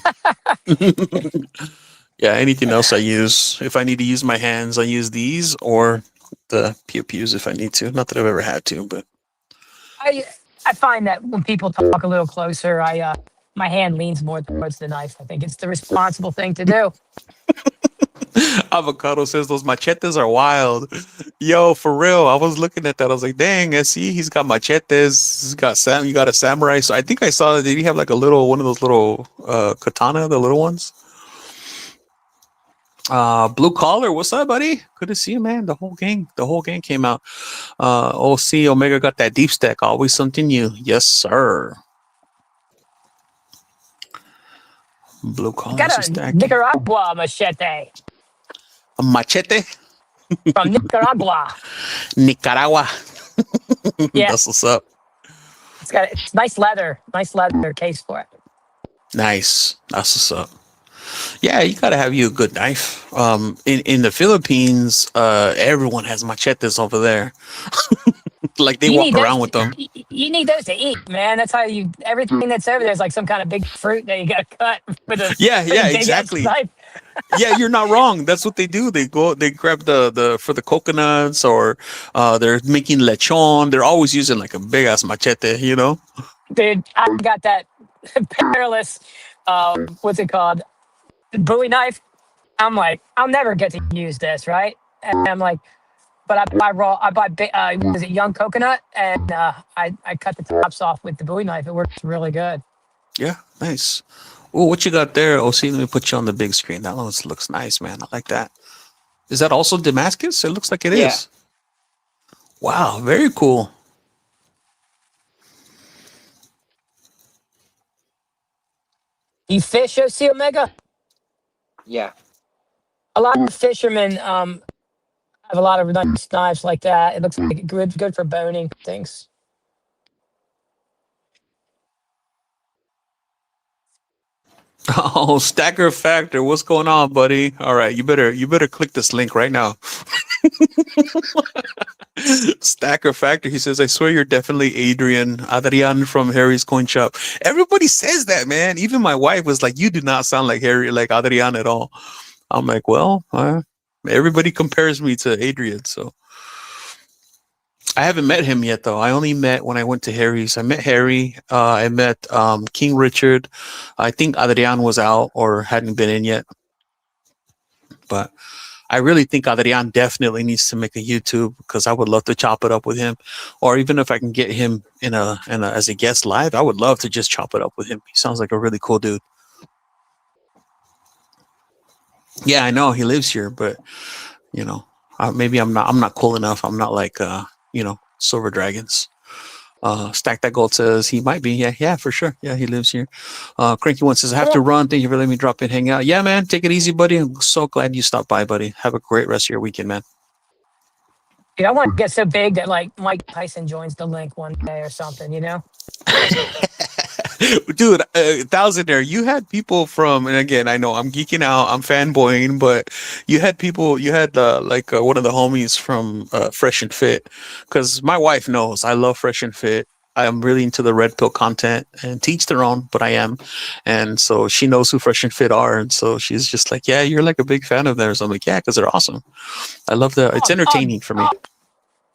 Yeah, anything else I use. If I need to use my hands, I use these or the pew pews if I need to. Not that I've ever had to, but I I find that when people talk a little closer, my hand leans more towards the knife. I think it's the responsible thing to do. Avocado says those machetes are wild. Yo, for real. I was looking at that. I was like, dang, I see he's got machetes. He's got you got a samurai. So I think I saw, did he have like a little one of those little katana, the little ones? Blue collar, what's up, buddy? Good to see you, man. The whole gang came out. OC Omega got that deep stack, always something new. Yes, sir. Blue collar Got is a stacking. Nicaragua machete A machete, from Nicaragua. Nicaragua. Yeah, That's what's up. it's nice leather case for it. Nice. That's what's up. Yeah, you gotta have you a good knife. In the Philippines, everyone has machetes over there. Like they You walk need around those. with them. You need those to eat, man. That's how you. Everything that's over there is like some kind of big fruit that you got to cut with a Yeah, pretty yeah, big ass exactly. knife. Yeah, you're not wrong. That's what they do. They grab the for the coconuts, or they're making lechon. They're always using like a big ass machete, you know? Dude, I got that perilous. What's it called? The Bowie knife. I'm like, I'll never get to use this, right? And I'm like, but I buy raw. I buy was it young coconut, and I cut the tops off with the Bowie knife. It works really good. Yeah, nice. Oh, what you got there? Oh, see, let me put you on the big screen. That one looks nice, man. I like that. Is that also Damascus? It looks like it Yeah. is. Wow, very cool. You fish, OC Omega? Yeah. A lot of fishermen have a lot of nice knives like that. It looks like good for boning things. Oh, Stacker Factor, what's going on, buddy? All right, you better click this link right now. Stacker Factor, he says, I swear you're definitely Adrian from Harry's Coin Shop. Everybody says that, man. Even my wife was like, you do not sound like Harry, like Adrian at all. I'm like, well, everybody compares me to Adrian, so I haven't met him yet, though. I only met when I went to Harry's. I met Harry. I met King Richard. I think Adrian was out or hadn't been in yet. But I really think Adrian definitely needs to make a YouTube because I would love to chop it up with him. Or even if I can get him in a as a guest live, I would love to just chop it up with him. He sounds like a really cool dude. Yeah, I know he lives here, but you know, maybe I'm not cool enough. I'm not like Silver Dragons. Stack That Gold says he might be. Yeah, for sure. Yeah, he lives here. Cranky One says, I have to run. Thank you for letting me drop in, hang out. Yeah, man, take it easy, buddy. I'm so glad you stopped by, buddy. Have a great rest of your weekend, man. Dude, I want to get so big that like Mike Tyson joins the link one day or something, you know? Dude, Thousandaire, you had people from, and again, I know I'm geeking out, I'm fanboying, but you had one of the homies from Fresh and Fit, because my wife knows I love Fresh and Fit. I'm really into the red pill content, and teach their own, but I am. And so she knows who Fresh and Fit are. And so she's just like, yeah, you're like a big fan of theirs. I'm like, yeah, because they're awesome. I love it's entertaining for me.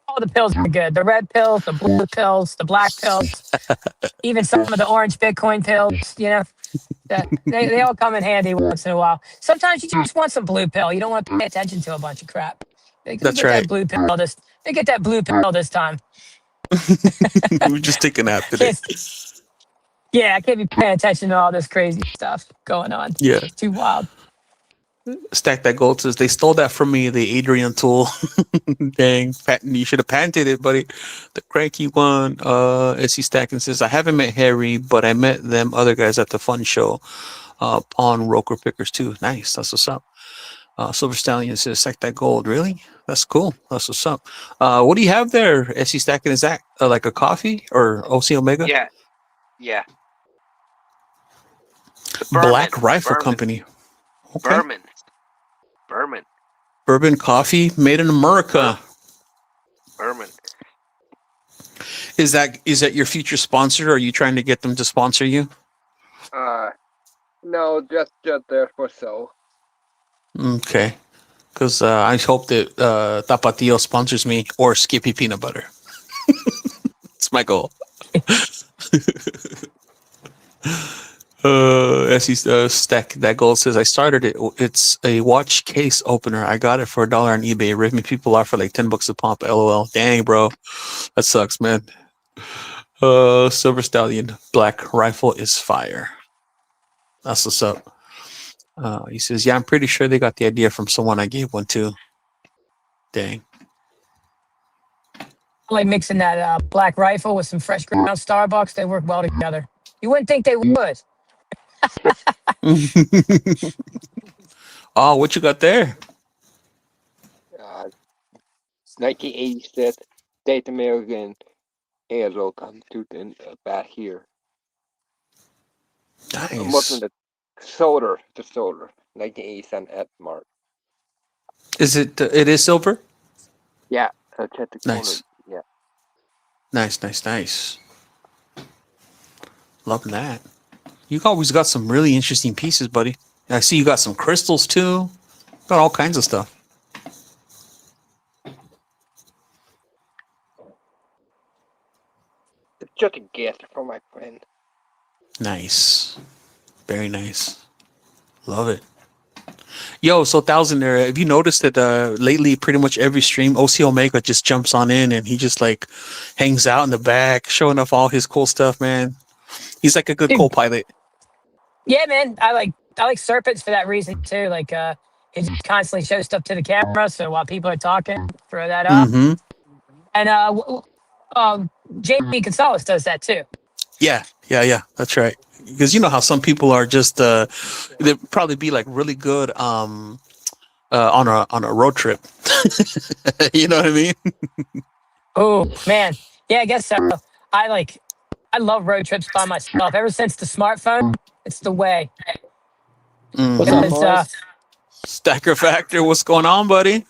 All the pills are good. The red pills, the blue pills, the black pills, even some of the orange Bitcoin pills, you know, they all come in handy once in a while. Sometimes you just want some blue pill. You don't want to pay attention to a bunch of crap. That's right. They get that blue pill this time. We just take a nap today. Yeah, I can't be paying attention to all this crazy stuff going on. Yeah. It's too wild. Stack That Gold says they stole that from me, the Adrian tool. Dang, you should have patented it, buddy. The cranky one. SC Stacking says I haven't met Harry, but I met them other guys at the fun show. Pawn Roker Pickers too. Nice. That's what's up. Silver Stallion says Stack That Gold. Really? That's cool. That's what's up. What do you have there, SC Stacking? Is that like a coffee or OC Omega? Yeah, yeah. Black Rifle Company. Okay. Berman. Bourbon coffee made in America. Berman. Is that your future sponsor? Or are you trying to get them to sponsor you? No, just there for so. Okay. Because I hope that Tapatio sponsors me or Skippy Peanut Butter. It's my goal. Stack That Gold says I started it. It's a watch case opener. I got it for $1 on eBay. Ripping people off for like $10 a pop. LOL. Dang, bro, that sucks, man. Silver Stallion Black Rifle is fire. That's what's up. He says, yeah, I'm pretty sure they got the idea from someone I gave one to. Dang. I like mixing that Black Rifle with some fresh ground Starbucks. They work well together. You wouldn't think they would. Oh, what you got there? It's 1986 State American Aero comes to the back here. I'm looking Nice. at the solar, 1987 at Mark. Is it? It is silver. Yeah, that's at the corner. Nice. Yeah. Nice. Loving that. You always got some really interesting pieces, buddy. I see you got some crystals too. Got all kinds of stuff. It's just a gift from my friend. Nice. Very nice. Love it. Yo, so Thousand there, have you noticed that lately pretty much every stream OC Omega just jumps on in and he just like hangs out in the back, showing off all his cool stuff, man. He's like a good Dude. co-pilot. Yeah, man. I like Serpents for that reason too. Like it just constantly shows stuff to the camera, so while people are talking, throw that up. Mm-hmm. And Jamie Gonzalez does that too. Yeah. That's right. Because you know how some people are just they'd probably be like really good on a road trip. You know what I mean? Oh man, yeah, I guess so. I love road trips by myself. Ever since the smartphone, it's the way. What's up, Because, boys? Stacker Factor, what's going on, buddy?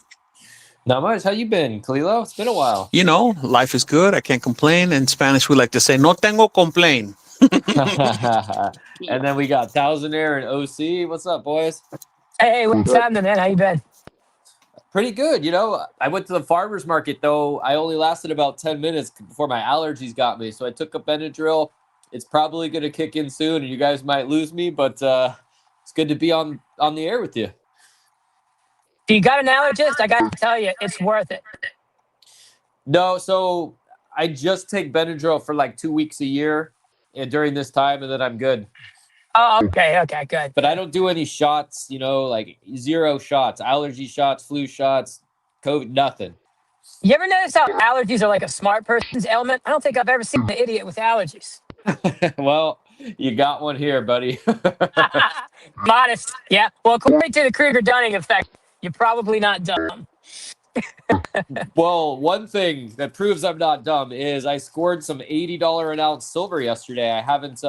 Not much. How you been, Kalilo? It's been a while. You know, life is good. I can't complain. In Spanish, we like to say, no tengo complain. And then we got Thousandaire and OC. What's up, boys? hey, what's happening, man? How you been? Pretty good. You know, I went to the farmer's market, though. I only lasted about 10 minutes before my allergies got me. So I took a Benadryl. It's probably going to kick in soon, and you guys might lose me, but it's good to be on the air with you. Do you got an allergist? I got to tell you, it's worth it. No, so I just take Benadryl for like 2 weeks a year during this time, and then I'm good. Oh, okay, good. But I don't do any shots, you know, like 0 shots, allergy shots, flu shots, COVID, nothing. You ever notice how allergies are like a smart person's ailment? I don't think I've ever seen an idiot with allergies. Well, you got one here, buddy. Modest. Yeah. Well, according to the Kruger-Dunning effect, you're probably not dumb. Well, one thing that proves I'm not dumb is I scored some $80 an ounce silver yesterday. I haven't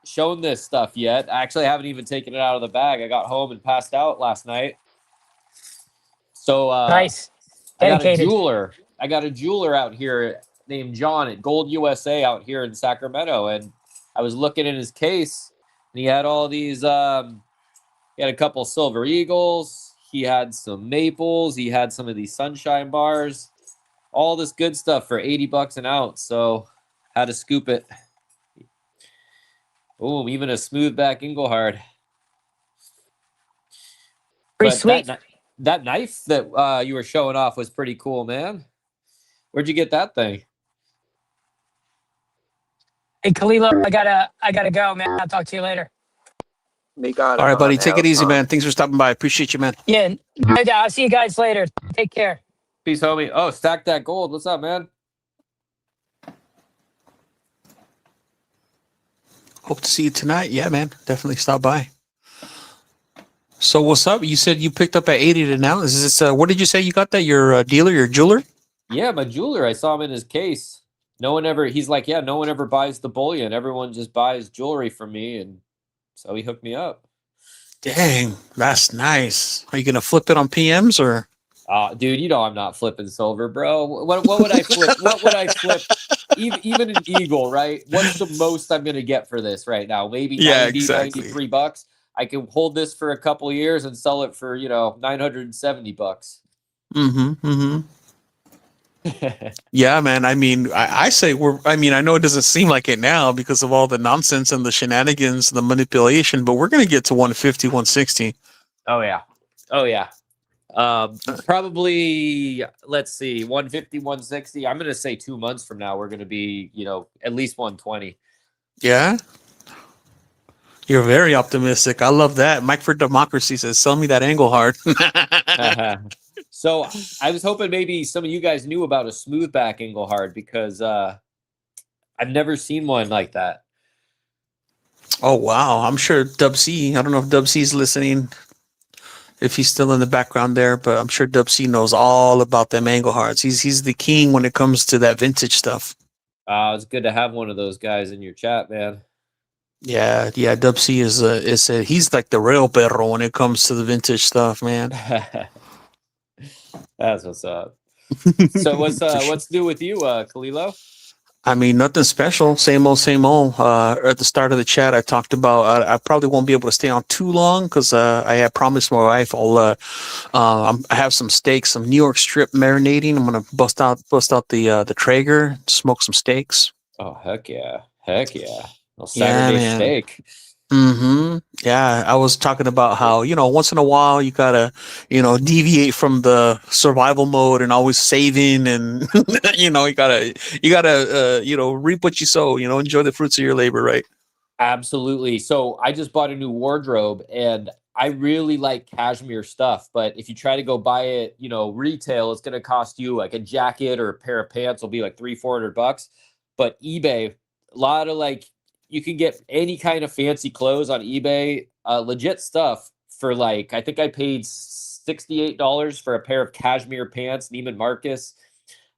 shown this stuff yet. I haven't even taken it out of the bag. I got home and passed out last night. So Nice. I got a Dedicated. jeweler. I got a jeweler out here named John at Gold USA out here in Sacramento, and I was looking in his case, and he had all these. He had a couple Silver Eagles. He had some maples. He had some of these sunshine bars. All this good stuff for $80 an ounce. So had to scoop it. Boom! Even a smooth back Engelhard. Pretty But sweet. That knife that you were showing off was pretty cool, man. Where'd you get that thing? Hey, Kalilo, I gotta go, man. I'll talk to you later. They got All right, buddy. on Take it easy, Amazon. man. Thanks for stopping by. Appreciate you, man. Yeah, no doubt. I'll see you guys later. Take care. Peace, homie. Oh, Stack That Gold. What's up, man? Hope to see you tonight. Yeah, man. Definitely stop by. So what's up? You said you picked up at 80 to now. Is this what did you say you got that? Your dealer, your jeweler? Yeah, my jeweler. I saw him in his case. No one ever. He's like, yeah, no one ever buys the bullion. Everyone just buys jewelry from me, and so he hooked me up. Dang, that's nice. Are you gonna flip it on PMs or? Dude, you know I'm not flipping silver, bro. What would I flip? What would I flip? Even an eagle, right? What's the most I'm gonna get for this right now? Maybe 90, exactly. $93. I can hold this for a couple of years and sell it for $970. Yeah, man. I mean, I say I mean, I know it doesn't seem like it now because of all the nonsense and the shenanigans, the manipulation, but we're gonna get to 150, 160. Oh yeah. Probably, let's see, 150, 160. I'm gonna say 2 months from now we're gonna be, at least 120. Yeah. You're very optimistic. I love that. Mike for Democracy says, "Sell me that angle hard." So I was hoping maybe some of you guys knew about a smoothback Engelhard because I've never seen one like that. Oh wow! I'm sure Dub C. I don't know if Dub C is listening, if he's still in the background there, but I'm sure Dub C knows all about them Anglehards. He's the king when it comes to that vintage stuff. It's good to have one of those guys in your chat, man. Yeah. Dub C is he's like the real perro when it comes to the vintage stuff, man. That's what's up. So what's new with you, Kalilo? I mean, nothing special. Same old, same old. At the start of the chat, I talked about I probably won't be able to stay on too long because I had promised my wife I have some steaks, some New York strip marinating. I'm gonna bust out the Traeger, smoke some steaks. Oh heck yeah, well, Saturday steak. Yeah, I was talking about how once in a while you gotta deviate from the survival mode and always saving, and you gotta reap what you sow. Enjoy the fruits of your labor, right? Absolutely. So I just bought a new wardrobe, and I really like cashmere stuff. But if you try to go buy it, retail, it's gonna cost you like a jacket or a pair of pants will be like $300-400. But eBay, a lot of you can get any kind of fancy clothes on eBay, legit stuff for I think I paid $68 for a pair of cashmere pants, Neiman Marcus.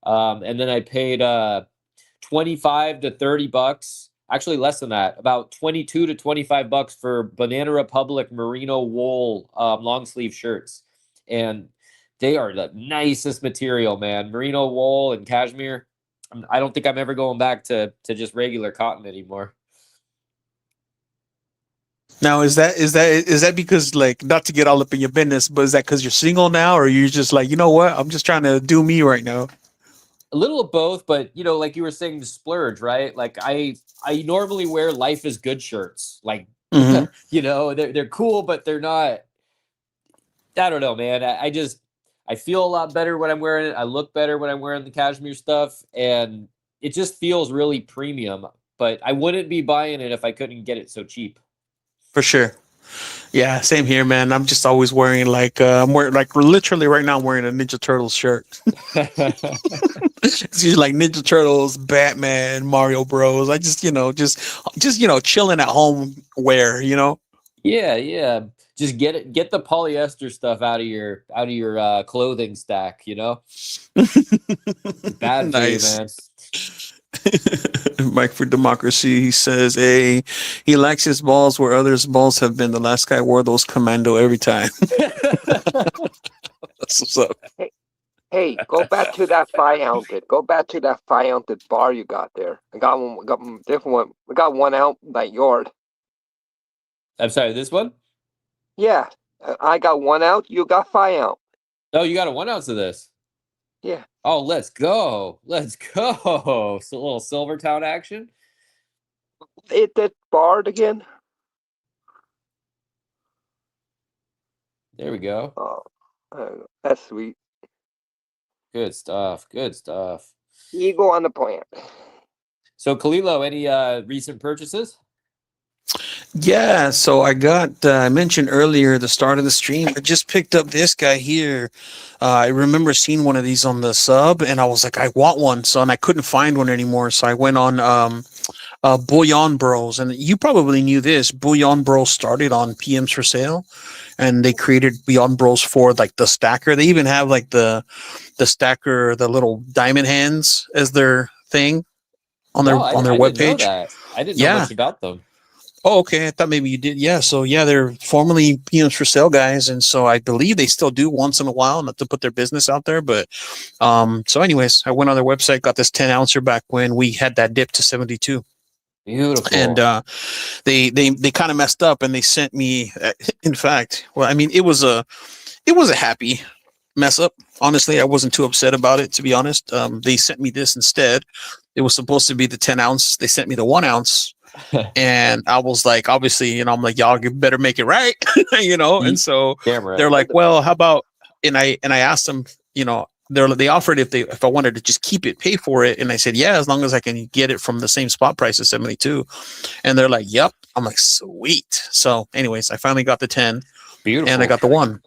And then I paid $25 to $30, actually less than that, about $22 to $25 for Banana Republic merino wool long sleeve shirts. And they are the nicest material, man. Merino wool and cashmere. I don't think I'm ever going back to just regular cotton anymore. Now, is that because, not to get all up in your business, but is that because you're single now, or you're just like, you know what, I'm just trying to do me right now? A little of both, but like you were saying, the splurge, right? I normally wear Life is Good shirts, they're cool, but they're not. I don't know, man. I feel a lot better when I'm wearing it. I look better when I'm wearing the cashmere stuff, and it just feels really premium. But I wouldn't be buying it if I couldn't get it so cheap. For sure. Yeah, same here, man. I'm just always wearing I'm wearing literally right now I'm wearing a Ninja Turtles shirt. It's usually Ninja Turtles, Batman, Mario Bros. I just chilling at home wear, Yeah. Just get the polyester stuff out of your clothing stack, Bad for you, man. Mike for Democracy, he says, he likes his balls where others' balls have been. The last guy wore those commando every time. That's what's up. Hey, go back to that 5-ounce. Go back to that 5-ounce bar you got there. I got one different one. I got 1 ounce like yours. I'm sorry, this one? Yeah, I got 1 ounce. You got 5-ounce. Oh, you got a 1 ounce of this? Yeah. Oh, let's go. So a little Silvertown action. Hit that bar again. There we go. Oh, that's sweet. Good stuff. Eagle on the plant. So, Kalilo, any recent purchases? Yeah, so I mentioned earlier the start of the stream. I just picked up this guy here. I remember seeing one of these on the sub, and I was like, I want one. So, and I couldn't find one anymore. So I went on Bullion Bros, and you probably knew this. Bullion Bros started on PMs for sale, and they created Bullion Bros for like the stacker. They even have like the stacker, the little diamond hands as their thing on their No, on their I didn't know webpage. that. I didn't know Yeah. much about them. Oh, okay. I thought maybe you did. Yeah. So yeah, they're formerly PMs for sale guys, and so I believe they still do once in a while, not to put their business out there. But so anyways, I went on their website, got this 10 ouncer back when we had that dip to 72, Beautiful. and they kind of messed up, and they sent me. In fact, well, I mean, it was a happy mess up. Honestly, I wasn't too upset about it, to be honest. They sent me this instead. It was supposed to be the 10 ounce. They sent me the 1 ounce. And I was like, obviously, y'all better make it right, And so Camera. they're like, well, how about? And I asked them, they offered if I wanted to just keep it, pay for it, and I said, yeah, as long as I can get it from the same spot price as 72. And they're like, yep. I'm like, sweet. So, anyways, I finally got the 10, Beautiful. and I got the 1.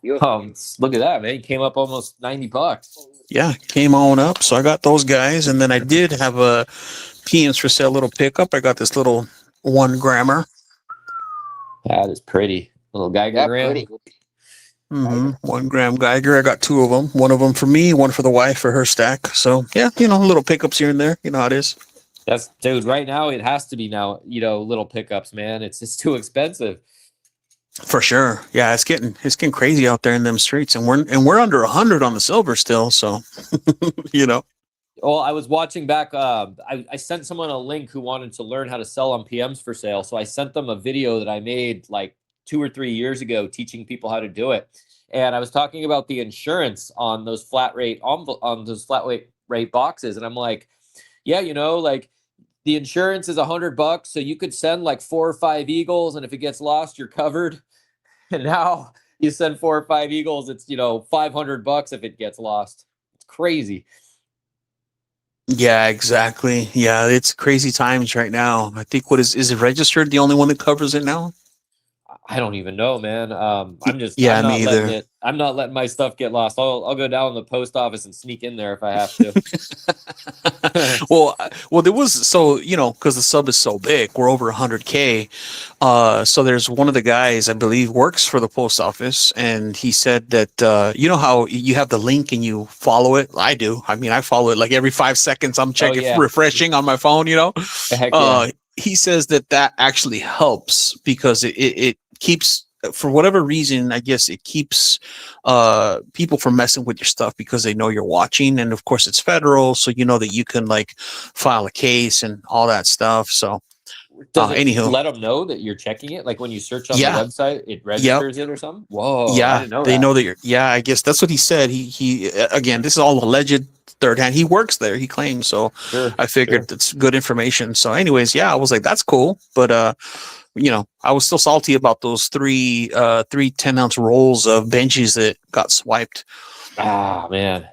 Look at that, man. It came up almost $90. Yeah, came on up. So I got those guys, and then I did have a PMs for sale little pickup. I got this little 1 grammer. That is pretty. Little Geiger gram. Pretty. 1 gram Geiger. I got 2 of them. One of them for me, one for the wife for her stack. So yeah, little pickups here and there. You know how it is. That's dude. Right now, it has to be now. Little pickups, man. It's too expensive. For sure. Yeah, it's getting crazy out there in them streets, and we're under 100 on the silver still. So, Well, I was watching back. I sent someone a link who wanted to learn how to sell on PMs for sale. So I sent them a video that I made like 2 or 3 years ago, teaching people how to do it. And I was talking about the insurance on those flat rate boxes, and I'm like, yeah, like the insurance is $100, so you could send like 4 or 5 eagles, and if it gets lost, you're covered. And now you send 4 or 5 eagles, it's $500 if it gets lost. It's crazy. Yeah, exactly. Yeah, it's crazy times right now. I think is it registered? The only one that covers it now? I don't even know, man. I'm just Yeah, I'm not me letting either. it. I'm not letting my stuff get lost. I'll go down to the post office and sneak in there if I have to. well, there was because the sub is so big, we're over 100K. So there's one of the guys I believe works for the post office, and he said that you know how you have the link and you follow it. I do. I mean, I follow it like every 5 seconds. I'm checking, yeah. refreshing on my phone. Heck yeah. He says that actually helps because it keeps, for whatever reason, I guess it keeps people from messing with your stuff because they know you're watching, and of course it's federal, so that you can like file a case and all that stuff. So Does it anywho, let them know that you're checking it? Like when you search on Yeah. the website, it registers it or something? Whoa. I yeah, didn't know they that. know that you're. Yeah, I guess that's what he said. He again, this is all alleged third hand. He works there, he claims. So Sure, I figured that's good information. So anyways, yeah, I was like, that's cool. But I was still salty about those three 10-ounce rolls of Benjis that got swiped. Ah, man.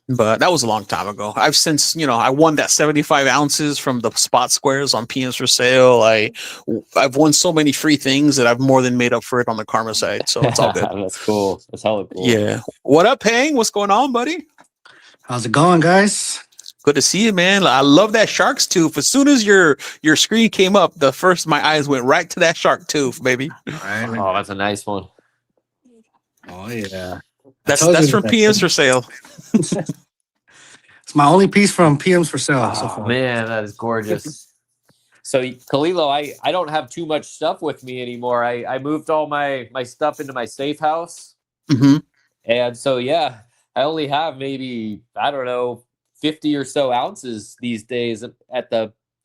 But that was a long time ago. I've since, I won that 75 ounces from the spot squares on PMs for sale. I've won so many free things that I've more than made up for it on the karma side. So it's all good. That's cool. That's hella cool. Yeah. What up, Hang? What's going on, buddy? How's it going, guys? Good to see you, man. I love that shark's tooth. As soon as your screen came up, my eyes went right to that shark tooth, baby. Right. Oh, that's a nice one. Oh yeah. That's told you from that. PMs for sale. It's my only piece from PMs for sale so Oh, far. man, that is gorgeous. So, Kalilo, I don't have too much stuff with me anymore. I moved all my stuff into my safe house. Mm-hmm. And so, yeah, I only have maybe, I don't know, 50 or so ounces these days at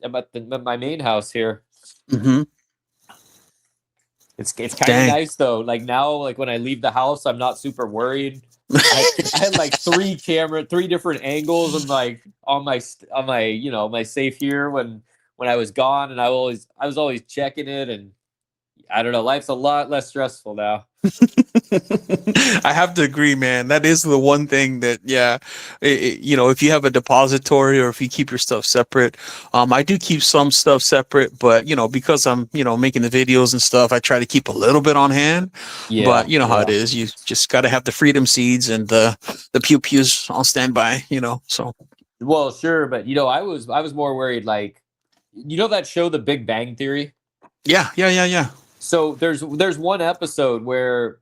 my main house here. Mm-hmm. It's kind of nice though. Like now, like when I leave the house, I'm not super worried. I had like 3 different angles and like on my my safe here when I was gone, and I was always checking it, and I don't know. Life's a lot less stressful now. I have to agree, man. That is the one thing that, yeah, if you have a depository or if you keep your stuff separate, I do keep some stuff separate, but because I'm, making the videos and stuff, I try to keep a little bit on hand. Yeah, But you know how it is. You just got to have the freedom seeds and the pew pews on standby. So. Well, sure, but I was more worried. Like, that show, The Big Bang Theory. Yeah. So there's one episode where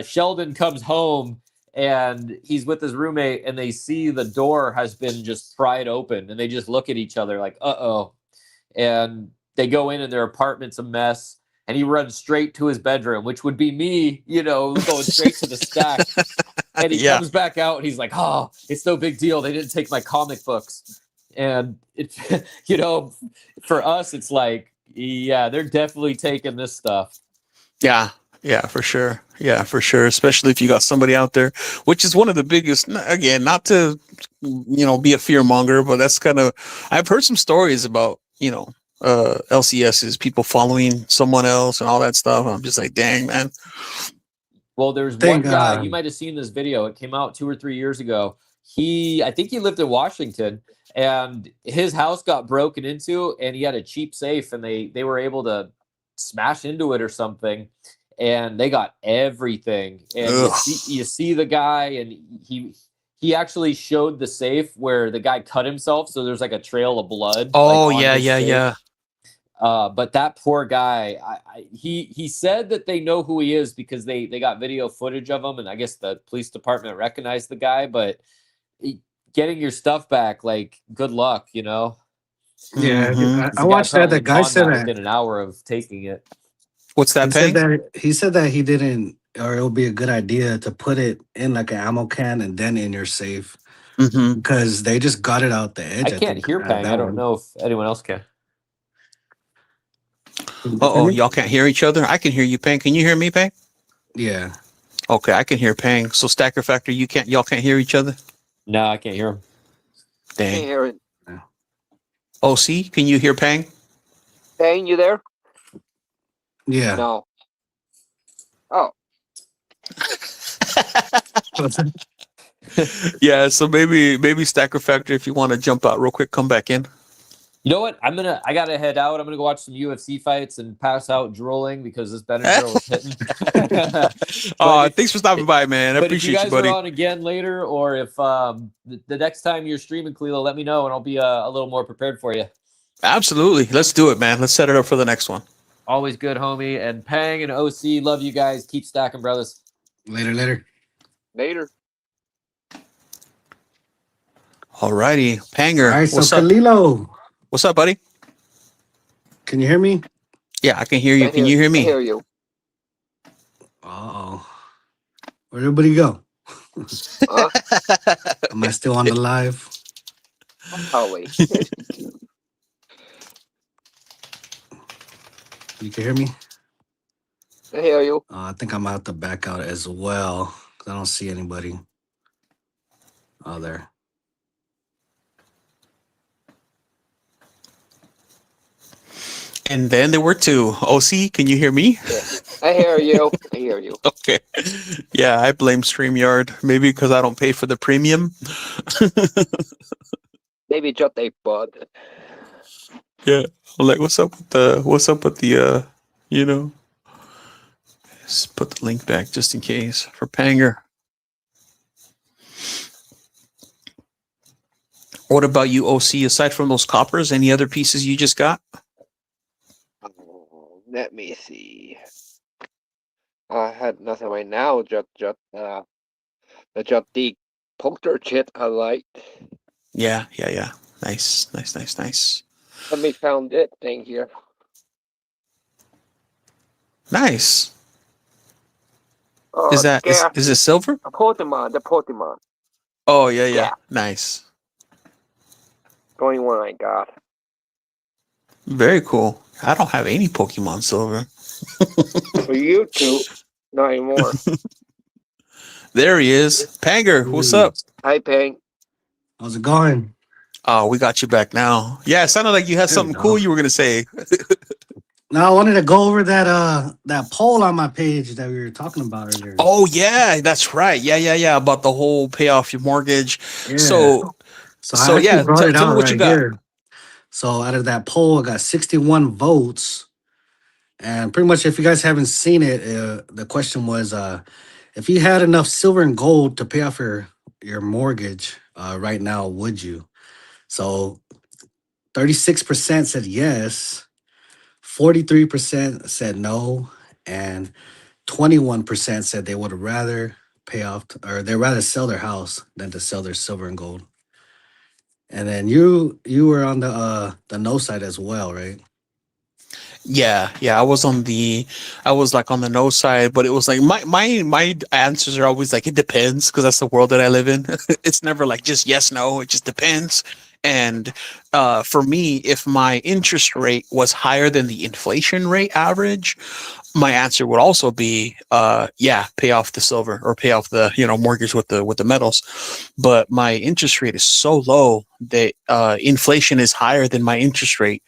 Sheldon comes home and he's with his roommate and they see the door has been just pried open and they just look at each other like, uh-oh. And they go in and their apartment's a mess and he runs straight to his bedroom, which would be me, going straight to the stack. And he comes back out and he's like, oh, it's no big deal. They didn't take my comic books. And it's, for us, it's like, yeah, they're definitely taking this stuff. Yeah, for sure. Yeah, for sure. Especially if you got somebody out there, which is one of the biggest, again, not to, be a fear monger, but that's I've heard some stories about, LCSs, people following someone else and all that stuff. I'm just like, dang, man. Well, there's one guy, you might have seen this video. It came out 2 or 3 years ago. I think he lived in Washington. And his house got broken into and he had a cheap safe and they were able to smash into it or something and they got everything. And you see the guy and he actually showed the safe where the guy cut himself. So there's like a trail of blood. Oh, yeah. But that poor guy, he said that they know who he is because they got video footage of him. And I guess the police department recognized the guy, but getting your stuff back, like, good luck, Yeah, I watched that. The guy said that within an hour of taking it. What's that? He said that he didn't, or it would be a good idea to put it in like an ammo can and then in your safe because they just got it out the edge. I can't hear Pang. I don't know if anyone else can. Y'all can't hear each other. I can hear you, Pang. Can you hear me, Pang? Yeah. Okay, I can hear Pang. So Stacker Factor, y'all can't hear each other. No, I can't hear him. Can't Dang. hear it. OC, can you hear Pang? Pang, you there? Yeah. No. Oh. Yeah, so maybe Stacker Factor, if you want to jump out real quick, come back in. You know what? I gotta head out. I'm gonna go watch some UFC fights and pass out drooling because this Benadryl is hitting. Thanks for stopping by, man. I appreciate you, buddy. If you guys are on again later, or if the next time you're streaming, Clelo, let me know and I'll be a little more prepared for you. Absolutely. Let's do it, man. Let's set it up for the next one. Always good, homie. And Pang and OC, love you guys. Keep stacking, brothers. Later. Alrighty, Panger. All right, what's so up? Kalilo, What's up, buddy? can you hear me? Yeah, I can hear you. Can you hear I me? hear you. Uh-oh. Where'd everybody go? Huh? Am I still on the live? Oh, wait. You can hear me? I hear you. I think I'm out to back out as well because I don't see anybody. Oh, there. And then there were two. OC, can you hear me? Yeah. I hear you. I hear you. Okay. Yeah, I blame StreamYard. Maybe because I don't pay for the premium. Maybe just a bud. Yeah. I'm like, what's up with the let's put the link back just in case for Panger. What about you, OC? Aside from those coppers, any other pieces you just got? Let me see. I had nothing right now. Just the poker chit I like. Yeah. Nice. Let me found it thing here. Nice. Oh, Is it silver? the Pokemon. Oh yeah. Yeah. Nice. The only one I got. Very cool. I don't have any Pokemon silver. For you two, not anymore. There he is. Panger, what's up? Hi, Pang. How's it going? Oh, we got you back now. Yeah, it sounded like you had There something we cool go. you were gonna say. Now I wanted to go over that poll on my page that we were talking about earlier. Oh yeah, that's right. Yeah. About the whole pay off your mortgage. Yeah. So I actually yeah, brought it tell me out what you right got. here. So out of that poll, I got 61 votes. And pretty much, if you guys haven't seen it, the question was, if you had enough silver and gold to pay off your mortgage right now, would you? So 36% said yes, 43% said no, and 21% said they would rather pay off or they'd rather sell their house than to sell their silver and gold. And then you were on the no side as well, right? Yeah, I was like on the no side, but it was like my answers are always like it depends because that's the world that I live in. It's never like just yes, no, it just depends. And for me, if my interest rate was higher than the inflation rate average, my answer would also be yeah, pay off the silver or pay off the mortgage with the metals. But my interest rate is so low that inflation is higher than my interest rate.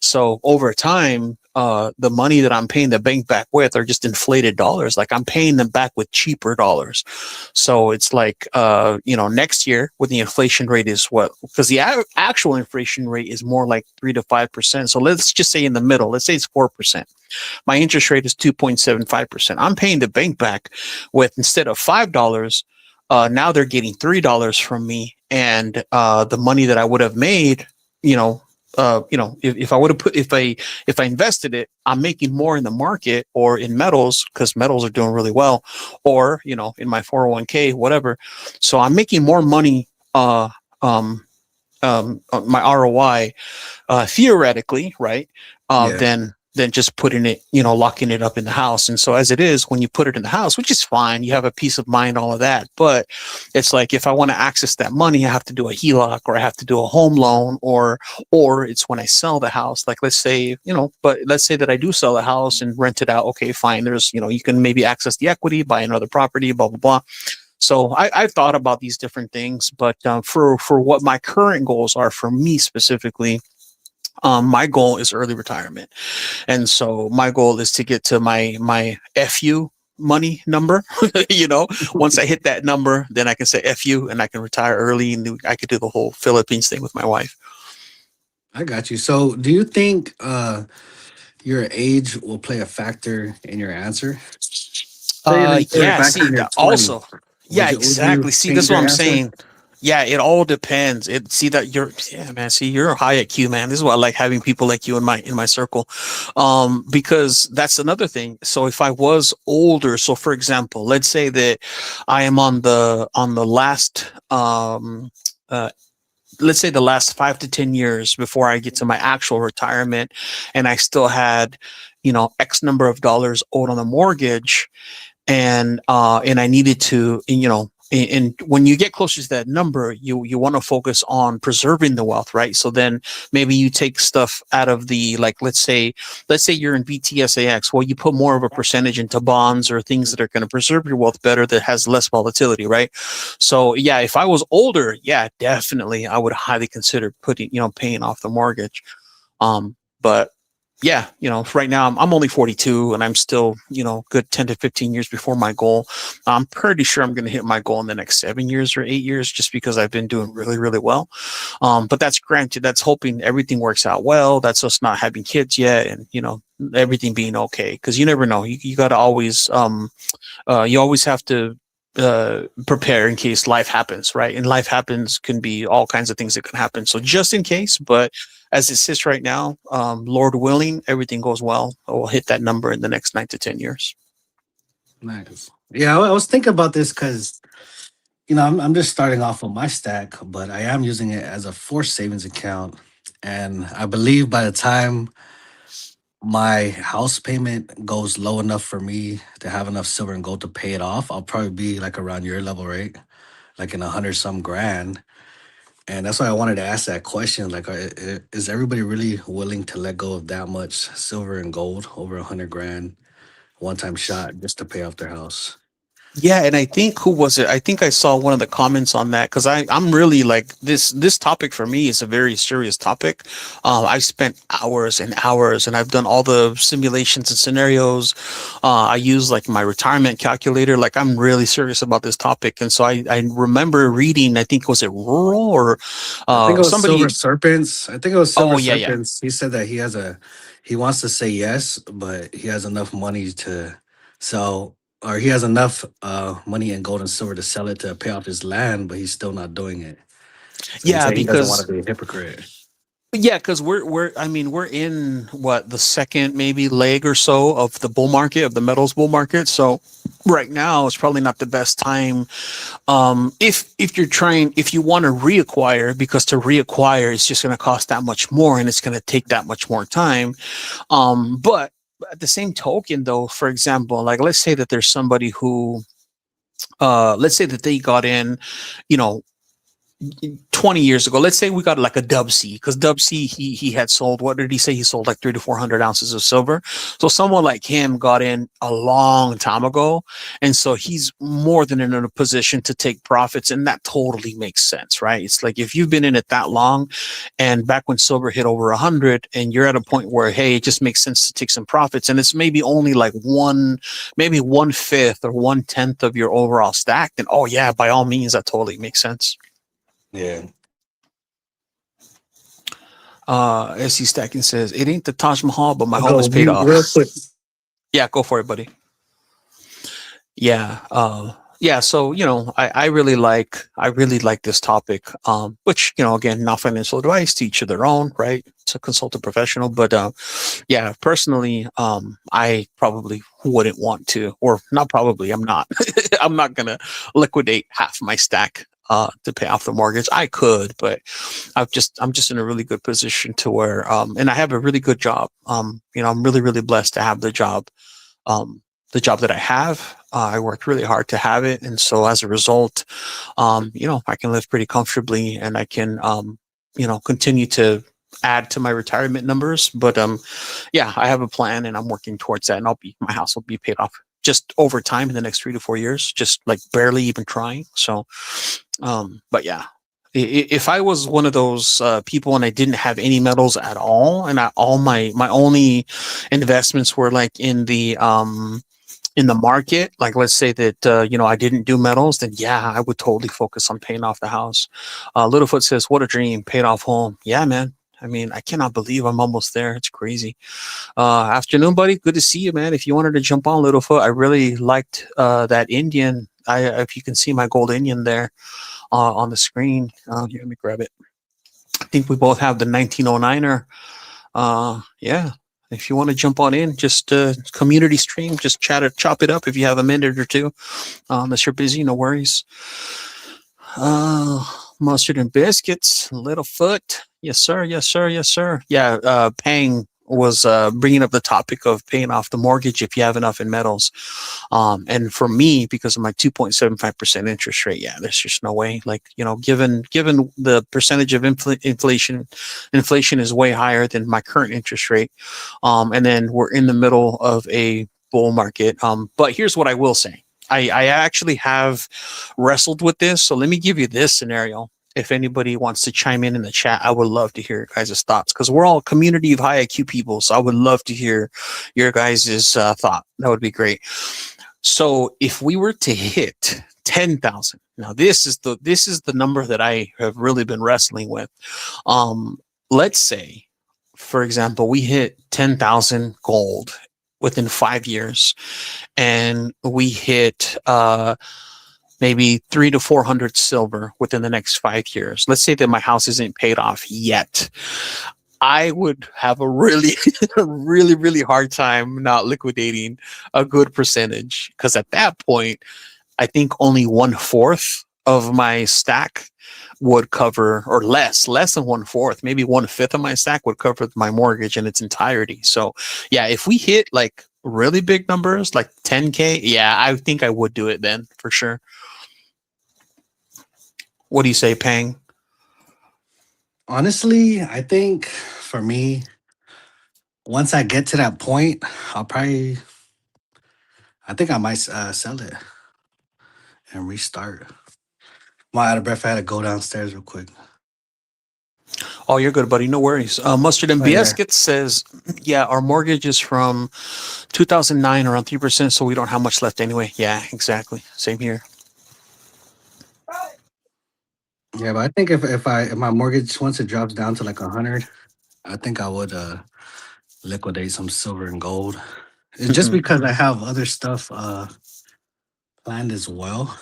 So over time, the money that I'm paying the bank back with are just inflated dollars. Like I'm paying them back with cheaper dollars. So it's like next year when the inflation rate is what, because the actual inflation rate is more like 3 to 5%. So let's just say in the middle, let's say it's 4%. My interest rate is 2.75%. I'm paying the bank back with, instead of $5, now they're getting $3 from me, and the money that I would have made, if I would have put, if I invested it, I'm making more in the market or in metals because metals are doing really well, or in my 401k, whatever. So I'm making more money. My ROI, theoretically, right? Yeah. Than just putting it, locking it up in the house. And so as it is, when you put it in the house, which is fine, you have a peace of mind, all of that. But it's like, if I want to access that money, I have to do a HELOC or I have to do a home loan, or it's when I sell the house. Like, let's say, but let's say that I do sell the house and rent it out. Okay, fine. There's, you can maybe access the equity, buy another property, blah, blah, blah. So I've thought about these different things, but for what my current goals are for me specifically, my goal is early retirement. And so my goal is to get to my FU money number. Once I hit that number, then I can say FU and I can retire early, and I could do the whole Philippines thing with my wife. I got you. So do you think your age will play a factor in your answer? Yeah, see, also, yeah, exactly. See, this is what I'm saying. Yeah, it all depends. You're high IQ, man. This is why I like having people like you in my circle. Because that's another thing. So if I was older, so for example, let's say that I am on the last let's say the last 5 to 10 years before I get to my actual retirement, and I still had, X number of dollars owed on the mortgage, and I needed to, and when you get closer to that number, you want to focus on preserving the wealth, right? So then maybe you take stuff out of the, like, let's say you're in BTSAX. Well, you put more of a percentage into bonds or things that are going to preserve your wealth better, that has less volatility, right? So yeah, if I was older, yeah, definitely I would highly consider paying off the mortgage. But yeah, right now I'm only 42 and I'm still, good 10 to 15 years before my goal. I'm pretty sure I'm going to hit my goal in the next 7 years or 8 years, just because I've been doing really, really well. But that's granted, that's hoping everything works out well. That's us not having kids yet, and, everything being okay. Because you never know. You got to always, you always have to prepare in case life happens, right? And life happens can be all kinds of things that can happen. So just in case, but as it sits right now, Lord willing, everything goes well. We'll hit that number in the next 9 to 10 years. Nice. Yeah, I was thinking about this because I'm just starting off with my stack, but I am using it as a forced savings account, and I believe by the time my house payment goes low enough for me to have enough silver and gold to pay it off, I'll probably be like around your level, right? Like in 100 some grand. And that's why I wanted to ask that question. Like, is everybody really willing to let go of that much silver and gold, over 100 grand, one time shot, just to pay off their house? Yeah, and I think who was it? I think I saw one of the comments on that because I'm really like this topic for me is a very serious topic. I've spent hours and hours, and I've done all the simulations and scenarios. I use like my retirement calculator. Like I'm really serious about this topic, and so I remember reading. I think was it Rural or I think it was somebody. Silver Serpents. I think it was Silver Oh yeah, yeah. Serpents. He said that he wants to say yes, but he has enough money to sell, or he has enough money in gold and silver to sell it to pay off his land, but he's still not doing it. So he Yeah, said he doesn't want because to be a hypocrite. yeah, because we're I mean we're in what the second maybe leg or so of the bull market of the metals bull market. So right now it's probably not the best time. If you're trying if you want to reacquire because to reacquire is just going to cost that much more and it's going to take that much more time. But at the same token though, for example, like let's say that there's somebody who let's say that they got in, you know, 20 years ago, let's say we got like a Dub C, because Dub C he had sold, what did he say? He sold like 300 to 400 ounces of silver. So someone like him got in a long time ago, and so he's more than in a position to take profits, and that totally makes sense, right? It's like if you've been in it that long, and back when silver hit over 100, and you're at a point where hey, it just makes sense to take some profits, and it's maybe only like maybe 1/5 or 1/10 of your overall stack, then oh yeah, by all means, that totally makes sense. Yeah. SC Stacking says it ain't the Taj Mahal, but my I'll home go is paid off. real quick. Yeah, go for it, buddy. Yeah, yeah. So you know, I really like this topic. Which you know, again, not financial advice. To each of their own, right? To consult a professional, but yeah, personally, I probably wouldn't want to, or not probably. I'm not. I'm not gonna liquidate half my stack to pay off the mortgage. I could, but I'm just in a really good position to where and I have a really good job. You know, I'm really blessed to have the job that I have. I worked really hard to have it, and so as a result, you know, I can live pretty comfortably, and I can you know, continue to add to my retirement numbers. But yeah, I have a plan, and I'm working towards that, and my house will be paid off just over time in the next 3 to 4 years, just like barely even trying. So but yeah, if I was one of those people and I didn't have any metals at all, and all my only investments were like in the market, like let's say that you know, I didn't do metals, then yeah, I would totally focus on paying off the house. Littlefoot says, "What a dream, paid off home." Yeah, man. I mean, I cannot believe I'm almost there. It's crazy. Afternoon, buddy. Good to see you, man. If you wanted to jump on, Littlefoot, I really liked that Indian. If you can see my gold Indian there on the screen. Here, let me grab it. I think we both have the 1909er. Yeah. If you want to jump on in, just community stream, just chop it up if you have a minute or two. Unless you're busy, no worries. Mustard and biscuits, Littlefoot. Yes, sir. Yes, sir. Yes, sir. Yeah. Pang was bringing up the topic of paying off the mortgage if you have enough in metals. And for me, because of my 2.75% interest rate, yeah, there's just no way. Like, you know, given the percentage of inflation is way higher than my current interest rate. And then we're in the middle of a bull market. But here's what I will say. I actually have wrestled with this. So let me give you this scenario. If anybody wants to chime in the chat, I would love to hear your guys' thoughts, because we're all a community of high IQ people. So I would love to hear your guys' thought. That would be great. So if we were to hit 10,000, now this is the number that I have really been wrestling with. Let's say, for example, we hit 10,000 gold within 5 years, and we hit maybe 300 to 400 silver within the next 5 years. Let's say that my house isn't paid off yet. I would have a really, really hard time not liquidating a good percentage, because at that point, I think only 1/4 of my stack would cover, or less than 1/4, maybe 1/5 of my stack would cover my mortgage in its entirety. So yeah, if we hit like really big numbers, like 10K, yeah, I think I would do it then for sure. What do you say, Pang? Honestly, I think for me, once I get to that point, I think I might sell it. and restart. I'm out of breath. I had to go downstairs real quick. Oh, you're good, buddy. No worries. Mustard and Oh, yeah. Biesket says, yeah, our mortgage is from 2009, around 3%, so we don't have much left anyway. Yeah, exactly. Same here. Yeah, but I think if my mortgage, once it drops down to like 100, I think I would liquidate some silver and gold. It's just Mhm. because I have other stuff planned as well.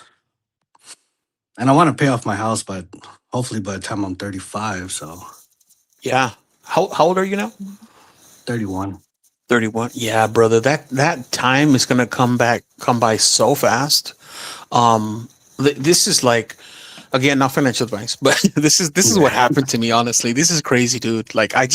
And I want to pay off my house, but hopefully by the time I'm 35, so Yeah. How old are you now? 31. 31. Yeah, brother. That time is gonna come by so fast. This is like, again, not financial advice, but this is what happened to me. Honestly, this is crazy, dude. Like, I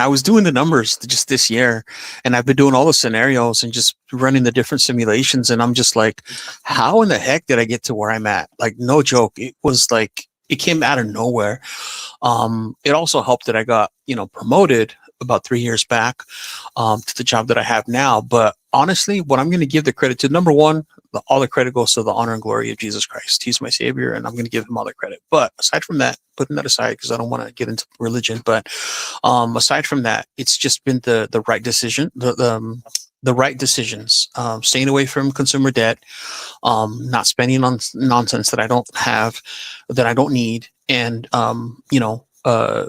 was doing the numbers just this year, and I've been doing all the scenarios and just running the different simulations, and I'm just like, how in the heck did I get to where I'm at? Like, no joke. It was like it came out of nowhere. It also helped that I got promoted about 3 years back to the job that I have now. But honestly, what I'm going to give the credit to, number one, all the credit goes to the honor and glory of Jesus Christ. He's my savior, and I'm going to give him all the credit. But aside from that, putting that aside, because I don't want to get into religion, but aside from that, it's just been the right decision, the right decisions, staying away from consumer debt, not spending on nonsense that I don't have, that I don't need, and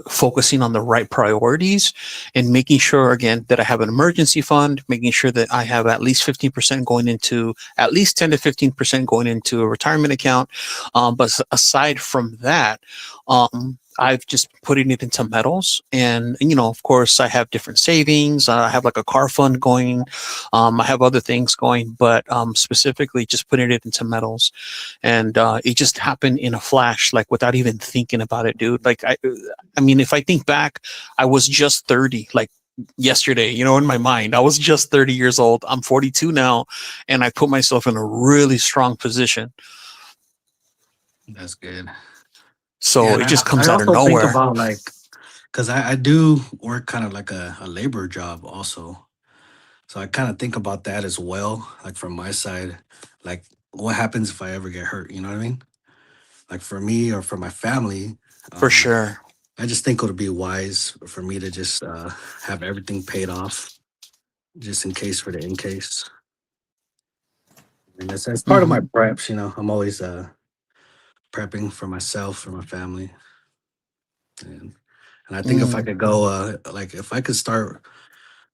focusing on the right priorities and making sure, again, that I have an emergency fund, making sure that I have at least 15% going into, at least 10 to 15% going into a retirement account. But aside from that, I've just putting it into metals, and of course I have different savings. I have like a car fund going. I have other things going, but specifically just putting it into metals, and it just happened in a flash, like without even thinking about it, dude. Like I mean, if I think back, I was just 30, like yesterday. In my mind, I was just 30 years old. I'm 42 now, and I put myself in a really strong position. That's good. So Yeah, it and just comes I out of also think nowhere. about like, because I do work kind of like a labor job also. So I kind of think about that as well, like from my side, like what happens if I ever get hurt? You know what I mean? Like for me or for my family, For sure. I just think it would be wise for me to just have everything paid off, just in case for the in case. And that's part of my preps. I'm always prepping for myself, for my family, and I think if I could go, like if I could start,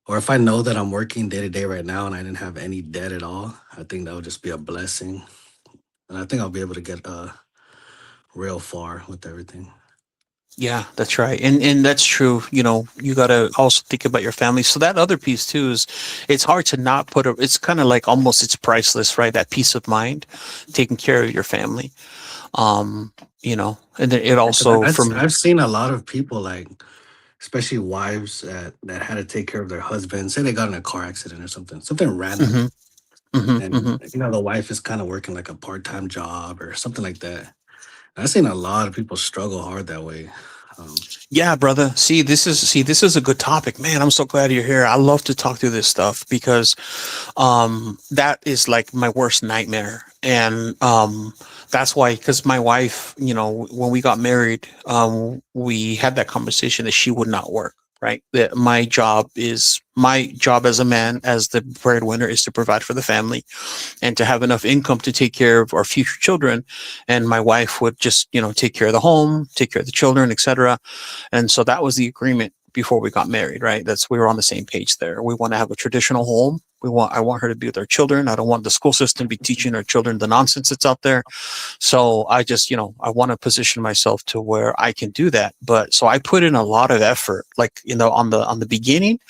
or if I know that I'm working day to day right now and I didn't have any debt at all, I think that would just be a blessing, and I think I'll be able to get real far with everything. Yeah, that's right. And that's true. You got to also think about your family. So that other piece too is it's hard to not it's kind of like almost it's priceless, right? That peace of mind, taking care of your family. And then it also I've seen a lot of people, like especially wives that had to take care of their husbands. Say they got in a car accident or something random, and the wife is kind of working like a part-time job or something like that. I've seen a lot of people struggle hard that way. Yeah, brother. This is a good topic, man. I'm so glad you're here. I love to talk through this stuff because that is like my worst nightmare. And that's why, because my wife, when we got married, we had that conversation that she would not work, right? That my job as a man, as the breadwinner, is to provide for the family and to have enough income to take care of our future children. And my wife would just, take care of the home, take care of the children, etc. And so that was the agreement before we got married, right? We were on the same page there. We want to have a traditional home. I want her to be with our children. I don't want the school system to be teaching our children the nonsense that's out there. So I just, I want to position myself to where I can do that. But so I put in a lot of effort, like, on the beginning,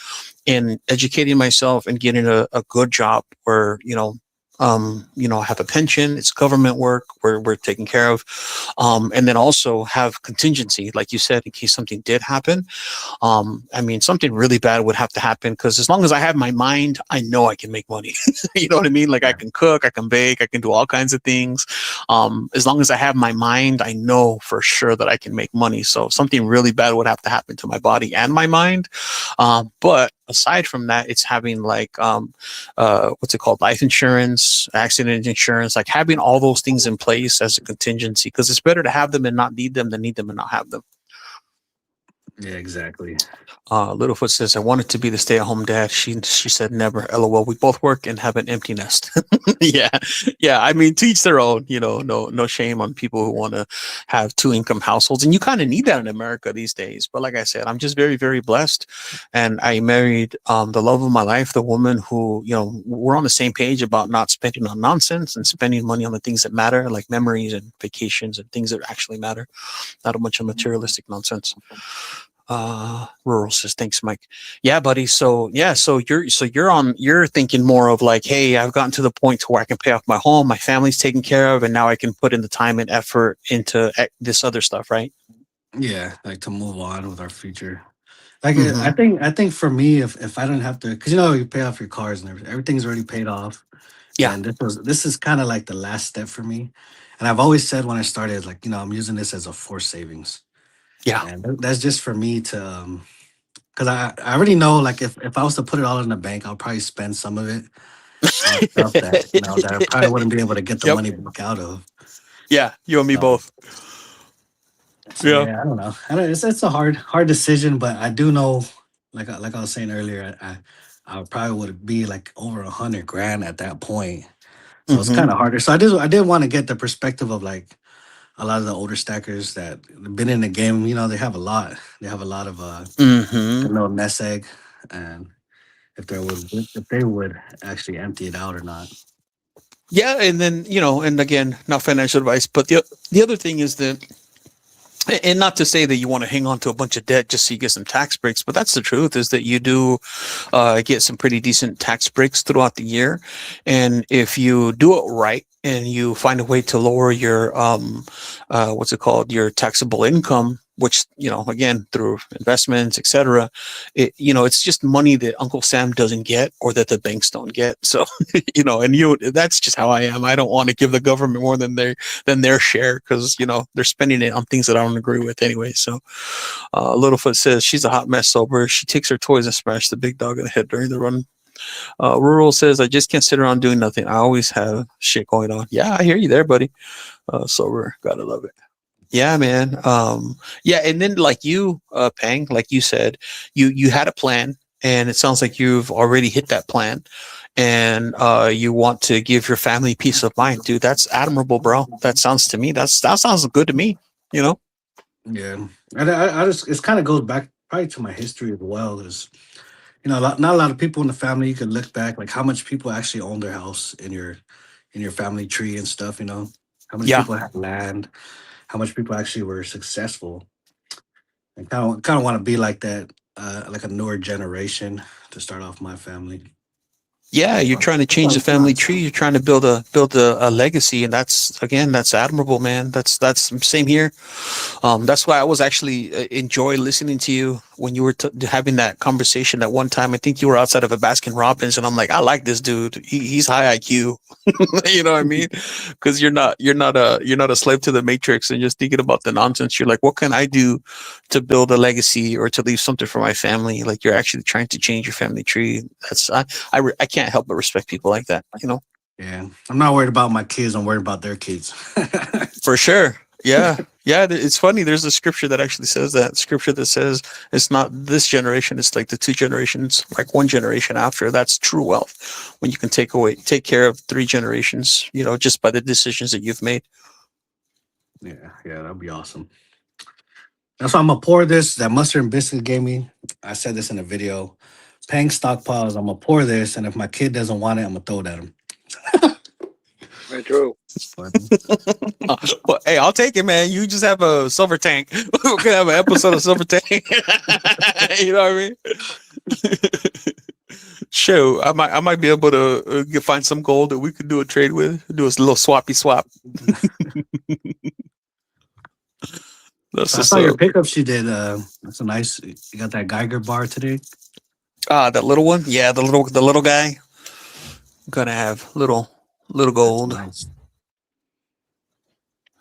in educating myself and getting a good job where, I have a pension, it's government work where we're taken care of. And then also have contingency, like you said, in case something did happen. Something really bad would have to happen, because as long as I have my mind, I know I can make money. You know what I mean? Like I can cook, I can bake, I can do all kinds of things. As long as I have my mind, I know for sure that I can make money. So something really bad would have to happen to my body and my mind. But aside from that, it's having like what's it called, life insurance, accident insurance, like having all those things in place as a contingency, because it's better to have them and not need them than need them and not have them. Yeah, exactly. Littlefoot says, I wanted to be the stay-at-home dad. She said never. LOL. We both work and have an empty nest. Yeah. I mean, to each their own. No shame on people who want to have 2-income households, and you kind of need that in America these days. But like I said, I'm just very, very blessed, and I married the love of my life, the woman who, we're on the same page about not spending on nonsense and spending money on the things that matter, like memories and vacations and things that actually matter, not a bunch of materialistic nonsense. Rural says, thanks, Mike. Yeah, buddy. So you're thinking more of like, hey, I've gotten to the point to where I can pay off my home, my family's taken care of, and now I can put in the time and effort into this other stuff, right? Yeah, like to move on with our future. Like Mhm. I think for me, if I don't have to, because you pay off your cars and everything's already paid off, Yeah. and this is kind of like the last step for me. And I've always said when I started, like I'm using this as a forced savings, Yeah. and that's just for me to because I already know, like if I was to put it all in the bank, I'll probably spend some of it on stuff that that I probably wouldn't be able to get the Yep. money back out of. Yeah. You and me So, both. so Yeah. yeah, I don't know. It's a hard decision, but I do know, like I was saying earlier, I probably would be like over 100 grand at that point. So it's Mm-hmm. kind of harder. So I did want to get the perspective of like a lot of the older stackers that been in the game. They have a lot. They have a lot of Mm-hmm. nest egg, and if they would actually empty it out or not. Yeah, and then and again, not financial advice, but the other thing is that, and not to say that you want to hang on to a bunch of debt just so you get some tax breaks, but that's the truth, is that you do get some pretty decent tax breaks throughout the year. And if you do it right and you find a way to lower your what's it called, your taxable income, which again, through investments, etc., it's just money that Uncle Sam doesn't get or that the banks don't get. So and that's just how I am. I don't want to give the government more than their share, because they're spending it on things that I don't agree with anyway. So Littlefoot says she's a hot mess sober. She takes her toys and smash the big dog in the head during the run. Rural says, I just can't sit around doing nothing. I always have shit going on. Yeah, I hear you there, buddy. Sober, gotta love it. Yeah, man. Yeah, and then like you, Pang, like you said, you had a plan, and it sounds like you've already hit that plan, and you want to give your family peace of mind, dude. That's admirable, bro. That sounds to me, that sounds good to me. Yeah, and I just it kind of goes back probably to my history as well. Is not a lot of people in the family. You could look back like how much people actually own their house in your family tree and stuff. How many Yeah. people have land, how much people actually were successful. And kind of want to be like that, like a newer generation to start off my family. Yeah, you're But trying to change the family tree. You're trying to build a legacy, and that's admirable, man. That's same here. That's why I was actually enjoy listening to you when you were having that conversation that one time. I think you were outside of a Baskin Robbins, and I'm like, I like this dude. He's high IQ. You know what I mean? Because you're not a slave to the matrix and just thinking about the nonsense. You're like, what can I do to build a legacy or to leave something for my family? Like, you're actually trying to change your family tree. I can't help but respect people like that. Yeah, I'm not worried about my kids. I'm worried about their kids. For sure. Yeah. Yeah. It's funny. There's a scripture that actually says that. Scripture that says it's not this generation, it's like the 2 generations, like 1 generation after. That's true wealth. When you can take care of 3 generations, just by the decisions that you've made. Yeah, that'd be awesome. That's why I'm gonna pour this. That mustard and biscuit gave me. I said this in a video. Pang stockpiles. I'm gonna pour this, and if my kid doesn't want it, I'm gonna throw it at him. Very true. Well, hey, I'll take it, man. You just have a silver tank. We can have an episode of Silver Tank. You know what I mean? Sure, I might be able to find some gold that we could do a trade with. Do a little swappy swap. That's I just saw your pickup. She did. That's a nice. You got that Geiger bar today. that little one. Yeah, the little guy. Gonna have little gold. Nice.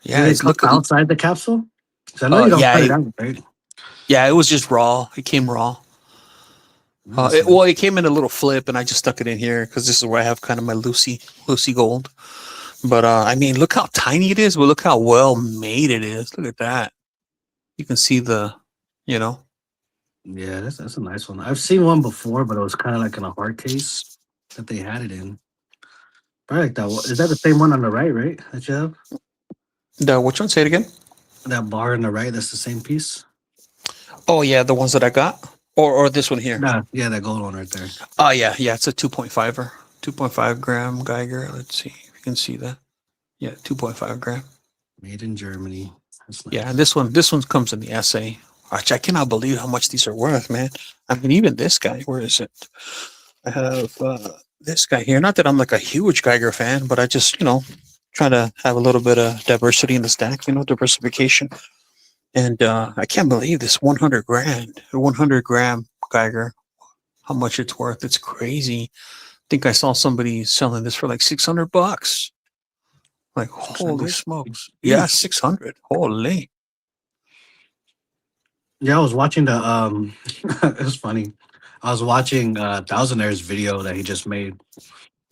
Yeah, Did it's it come outside the capsule? 'Cause I know you don't cut it out, right? Yeah, it was just raw. It came raw. It came in a little flip, and I just stuck it in here because this is where I have kind of my Lucy gold. But I mean, look how tiny it is, but look how well made it is. Look at that. You can see the, you know. Yeah, that's a nice one. I've seen one before, but it was kind of like in a hard case that they had it in. Probably like that. Is that the same one on the right? That you have? Which one? Say it again. That bar on the right, that's the same piece? Oh yeah, the ones that I got, or this one here. Nah, yeah, that gold one right there. Oh yeah, it's a 2.5er, 2.5 gram Geiger. Let's see if you can see that. Yeah, 2.5 gram. Made in Germany. That's nice. Yeah, and this one comes in the SA. Which I cannot believe how much these are worth, man. I mean, even this guy, where is it? I have this guy here. Not that I'm like a huge Geiger fan, but I just, try to have a little bit of diversity in the stack, diversification. And I can't believe this 100 gram Geiger, how much it's worth. It's crazy. I think I saw somebody selling this for like $600. Like, holy smokes. Yeah, 600. Holy. Yeah, I was watching the it was funny. I was watching Thousandaires video that he just made.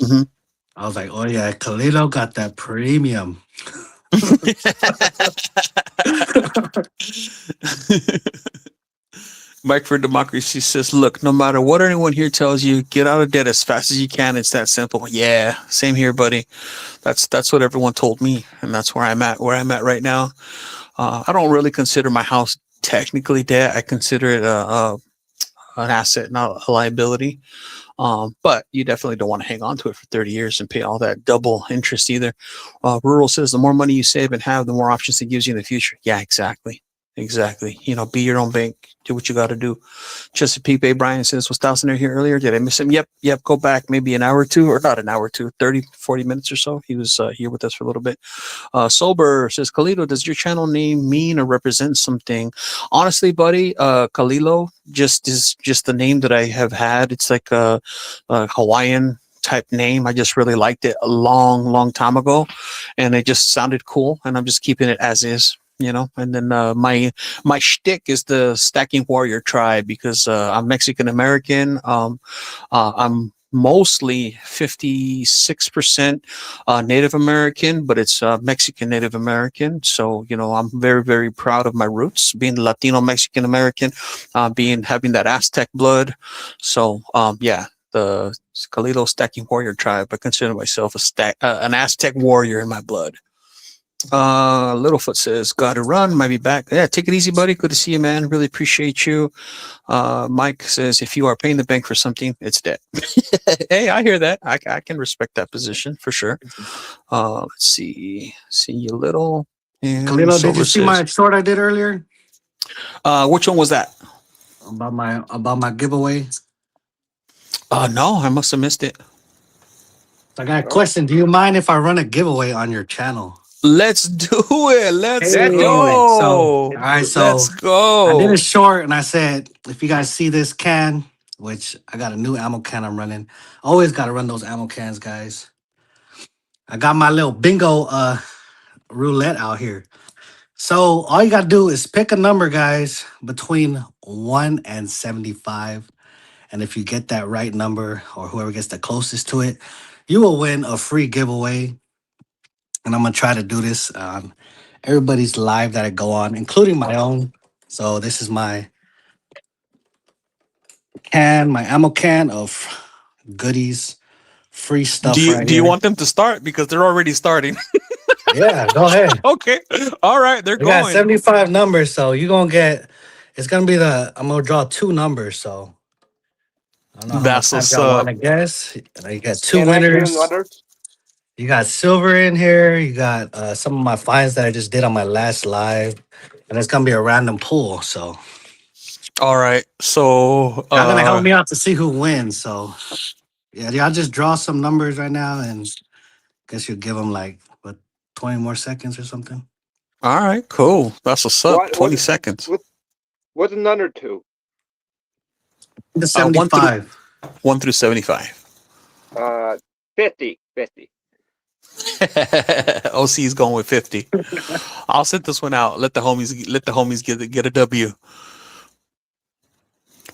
Mhm. I was like, oh yeah, Khalilo got that premium. Mike for Democracy says, look, no matter what anyone here tells you, get out of debt as fast as you can. It's that simple. Yeah, same here, buddy. That's what everyone told me, and that's where I'm at right now. I don't really consider my house technically debt. I consider it an asset, not a liability. But you definitely don't want to hang on to it for 30 years and pay all that double interest either. Rural says the more money you save and have, the more options it gives you in the future. Yeah, exactly. Be your own bank. Do what you got to do. Chesapeake Bay Brian says, was Thousandaire here earlier? Did I miss him? Yep. Go back maybe an hour or two, or not an hour or two, 30, 40 minutes or so. He was here with us for a little bit. Sober says, Khalilo, does your channel name mean or represent something? Honestly, buddy, Khalilo is just the name that I have had. It's like a Hawaiian type name. I just really liked it a long time ago, and it just sounded cool, and I'm just keeping it as is. And then my shtick is the Stacking Warrior Tribe, because I'm Mexican American. I'm mostly 56% Native American, but it's Mexican Native American. So, I'm very, very proud of my roots, being Latino Mexican American, having that Aztec blood. So, the Khalilo Stacking Warrior Tribe. I consider myself an Aztec warrior in my blood. Littlefoot says, gotta run, might be back. Yeah, take it easy, buddy. Good to see you, man. Really appreciate you. Mike says, if you are paying the bank for something, it's debt. Hey, I hear that. I can respect that position for sure. Let's see you little. And Khalilo, did you see my short I did earlier? Which one was that? About my giveaway. No, I must have missed it. I got a question. Do you mind if I run a giveaway on your channel? Let's do it. Let's go. All right, so let's go. I did a short and I said, if you guys see this can, which I got a new ammo can I'm running. Always got to run those ammo cans, guys. I got my little bingo roulette out here. So all you got to do is pick a number, guys, between 1 and 75. And if you get that right number, or whoever gets the closest to it, you will win a free giveaway. And I'm going to try to do this on everybody's live that I go on, including my own. So this is my ammo can of goodies, free stuff. Do you want them to start? Because they're already starting. Yeah, go ahead. Okay. All right. They're going. Got 75 numbers. So you're going to get, it's going to be I'm going to draw 2 numbers. So I don't know how that's much what's time y'all up. want to guess. You got 2 winners. You got silver in here. You got some of my finds that I just did on my last live. And it's going to be a random pool. So. All right. So. Y'all going to help me out to see who wins. So. Yeah, y'all just draw some numbers right now. And guess you'll give them 20 more seconds or something. All right. Cool. That's what's up. 20 seconds. What's the number 2? The 75. 1 through 75. 50. OC is going with 50. I'll send this one out. Let the homies get a W.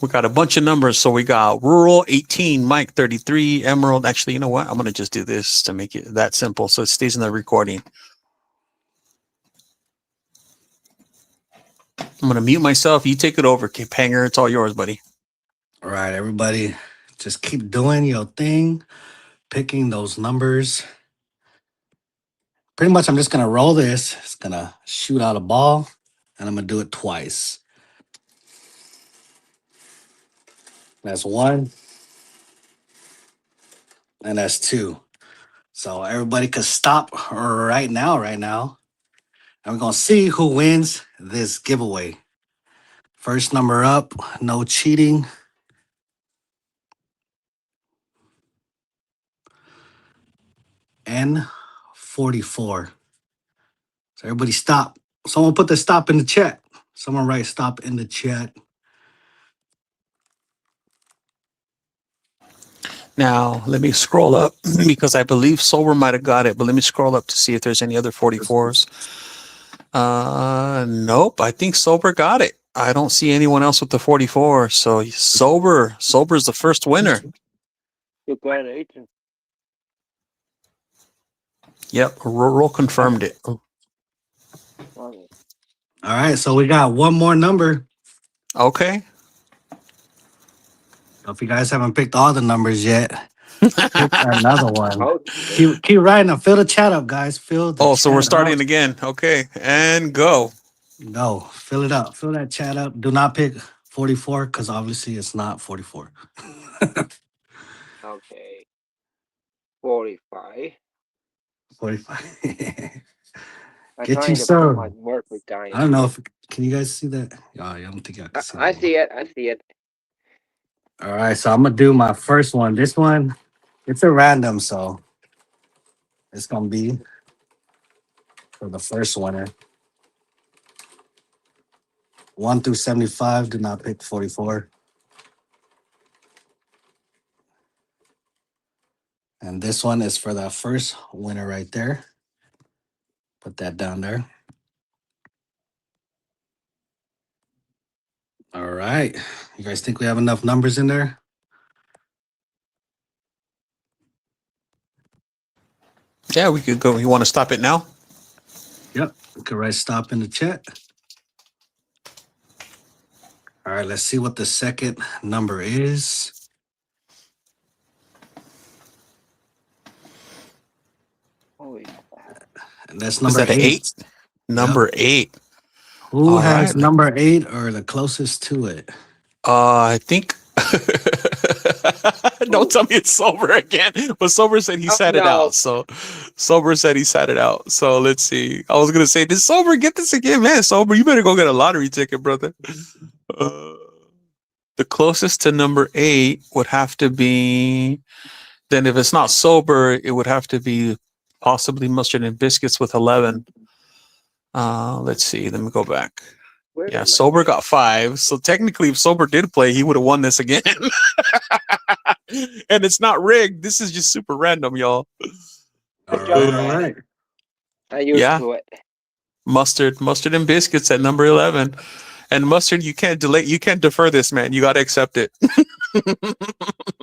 We got a bunch of numbers. So we got rural 18, Mike 33, Emerald. Actually, you know what? I'm going to just do this to make it that simple so it stays in the recording. I'm going to mute myself. You take it over, Cape Hanger. It's all yours, buddy. All right, everybody, just keep doing your thing, picking those numbers. Pretty much, I'm just gonna roll this. It's gonna shoot out a ball, and I'm gonna do it twice. That's one, and that's two. So everybody could stop right now, and we're gonna see who wins this giveaway. First number up, no cheating. N44. So everybody stop. Someone put the stop in the chat. Someone write stop in the chat. Now, let me scroll up because I believe Sober might have got it, but let me scroll up to see if there's any other 44s. Nope. I think Sober got it. I don't see anyone else with the 44. So Sober's the first winner. Yep. Rural confirmed it. All right, so we got one more number. Okay. So if you guys haven't picked all the numbers yet, pick another one. Keep writing them. Fill the chat up, guys. Fill the Oh, so we're chat starting up. again. Okay. And go. Go. Fill it up. Fill that chat up. Do not pick 44 because obviously it's not 44. Okay. 45. 45. I'm Get trying you to put some. my work with dying. I don't know if can you guys see that? Oh, I don't think I can see I that. see it. I see it. All right, so I'm gonna do my first one. This one, it's a random, so it's gonna be for the first winner. 1 through 75. Do not pick 44. And this one is for that first winner right there. Put that down there. All right. You guys think we have enough numbers in there? Yeah, we could go. You want to stop it now? Yep. You can write stop in the chat. All right, let's see what the second number is. Holy. And that's Is number that an 8. 8? Number 8. Who All has right. number 8 or the closest to it? I think. Don't tell me it's Sober again. But Sober said he sat it no. out. So Sober said he sat it out. So let's see. I was gonna say, did Sober get this again, man? Sober, you better go get a lottery ticket, brother. The closest to number 8 would have to be. Then if it's not Sober, it would have to be possibly Mustard and Biscuits with 11. Let's see. Let me go back. Yeah, Sober got 5. So technically, if Sober did play, he would have won this again. And it's not rigged. This is just super random, y'all. All right. I used Yeah. to it. Mustard and Biscuits at number 11. And Mustard, you can't delay. You can't defer this, man. You got to accept it.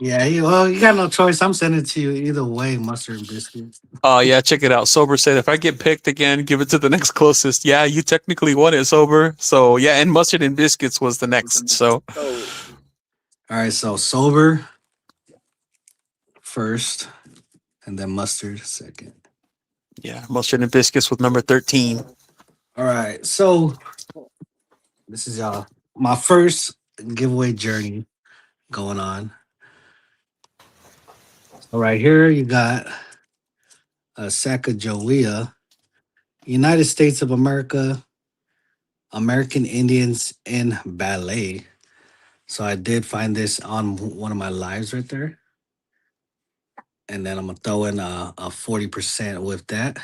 Yeah, you got no choice. I'm sending it to you either way, Mustard and Biscuits. Oh, yeah, check it out. Sober said, if I get picked again, give it to the next closest. Yeah, you technically won it, Sober. So, yeah, and Mustard and Biscuits was the next. So, Oh, All right, so Sober first, and then Mustard second. yeah, Mustard and Biscuits with number 13. All right, so this is my first giveaway journey going on. So right here you got a Sacagawea, United States of America, American Indians in Ballet. So I did find this on one of my lives right there. And then I'm gonna throw in a 40% with that.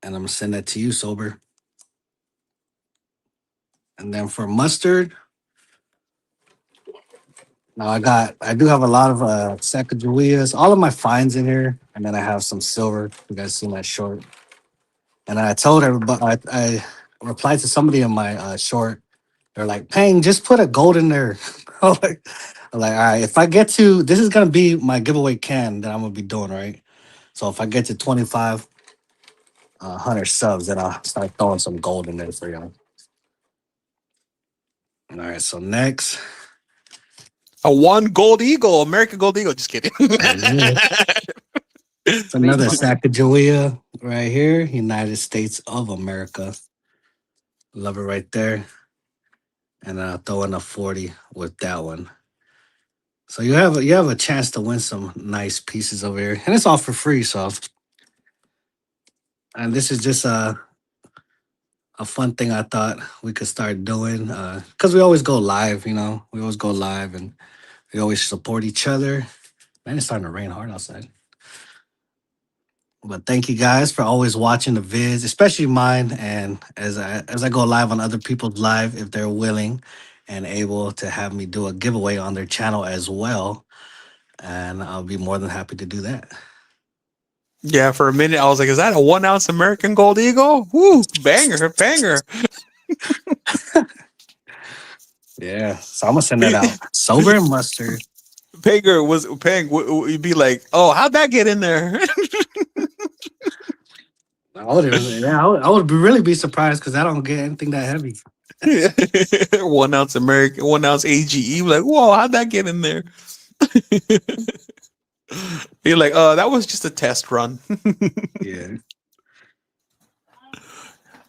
And I'm gonna send that to you, Sober. And then for Mustard, now I do have a lot of Sacagaweas, all of my finds in here, and then I have some silver. You guys see my short. And I told everybody, I replied to somebody in my short. They're like, Pang, just put a gold in there. I'm like, all right, if I get to this is gonna be my giveaway can that I'm gonna be doing, right? So if I get to 2,500 subs, then I'll start throwing some gold in there for y'all. All right, so next. A one gold eagle, American gold eagle. Just kidding. It's another Please, Mike. Sacagawea right here, United States of America. Love it right there. And I'll throw in a 40 with that one. So you have a chance to win some nice pieces over here. And it's all for free, so and this is just a fun thing I thought we could start doing. Because we always go live, you know. We always go live and we always support each other. Man, it's starting to rain hard outside. But thank you guys for always watching the vids, especially mine. And as I go live on other people's live, if they're willing and able to have me do a giveaway on their channel as well, and I'll be more than happy to do that. Yeah, for a minute I was like, "Is that a 1 ounce American gold eagle? Woo, banger, banger!" Yeah, so I'm gonna send that out. Sober and mustard. Panger was Pang. You'd be like, "Oh, how'd that get in there?" I would really be surprised because I don't get anything that heavy. 1 ounce American, 1 ounce AGE. Like, whoa, how'd that get in there? You're like, that was just a test run. Yeah.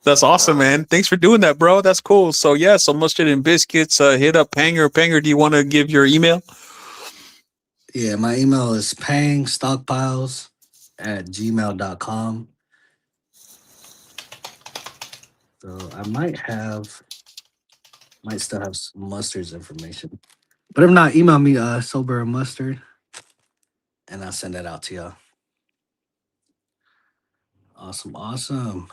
That's awesome, man. Thanks for doing that, bro. That's cool. So yeah, so mustard and biscuits. Hit up Panger. Panger, do you want to give your email? Yeah, my email is pangstockpiles@gmail.com. So I might still have some mustard's information. But if not, email me sober and mustard and I'll send that out to y'all. Awesome.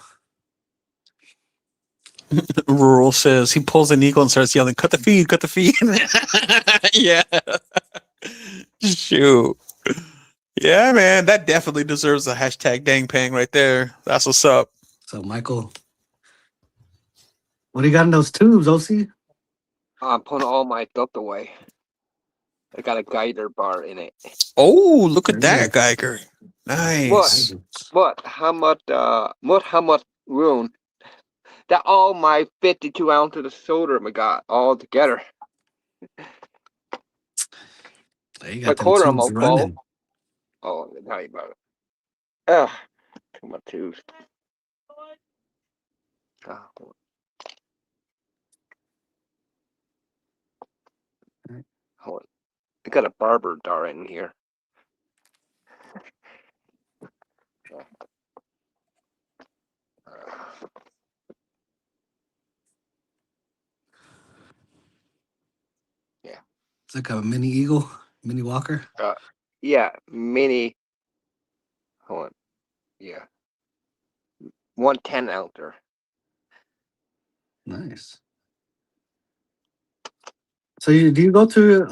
Rural says he pulls an eagle and starts yelling, cut the feed, cut the feed. Yeah. Shoot. Yeah, man. That definitely deserves a hashtag dang pang right there. That's what's up. So Michael, what do you got in those tubes, OC? I'm putting all my stuff away. I got a guider bar in it. Oh, look at There you that, Geiger. Nice. What? How much room that all my 52 ounces of soda I got all together? You My got them quarter tubes almost running. full. Oh, let me tell you about it. Ugh, too much tubes. Ah, hold on. I got a barber dart in here. It's like a mini eagle, mini walker. Yeah, mini. Hold on. Yeah. 110 ouncer. Nice. So do you go to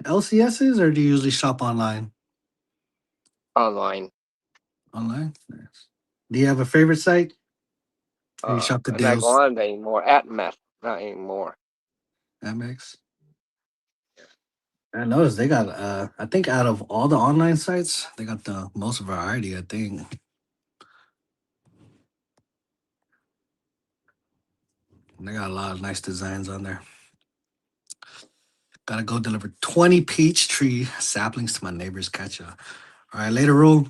LCSs or do you usually shop online? Online. Online? Nice. Do you have a favorite site? Or you shop the I'm not deals? going on anymore. Atmos, not anymore. Amex? I noticed they got I think out of all the online sites, they got the most variety, I think. And they got a lot of nice designs on there. Gotta go deliver 20 peach tree saplings to my neighbor's catch. All right, later, Rule.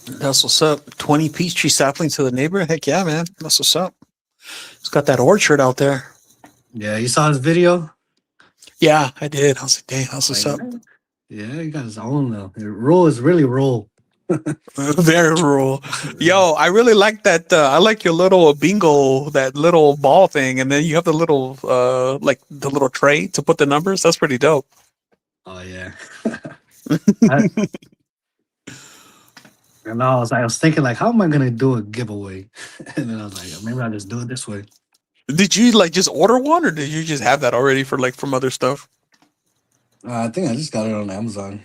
That's what's up. 20 peach tree saplings to the neighbor. Heck yeah, man. That's what's up. It's got that orchard out there. Yeah, you saw his video? Yeah, I did. I was like, dang, that's what's up. Yeah, he got his own though. Rule is really Rule. Very rural. Yo, I really like that. I like your little bingo, that little ball thing, and then you have the little, like the little tray to put the numbers. That's pretty dope. Oh yeah. And I was thinking like, how am I gonna do a giveaway? And then I was like, maybe I'll just do it this way. Did you like just order one, or did you just have that already for like from other stuff? I think I just got it on Amazon.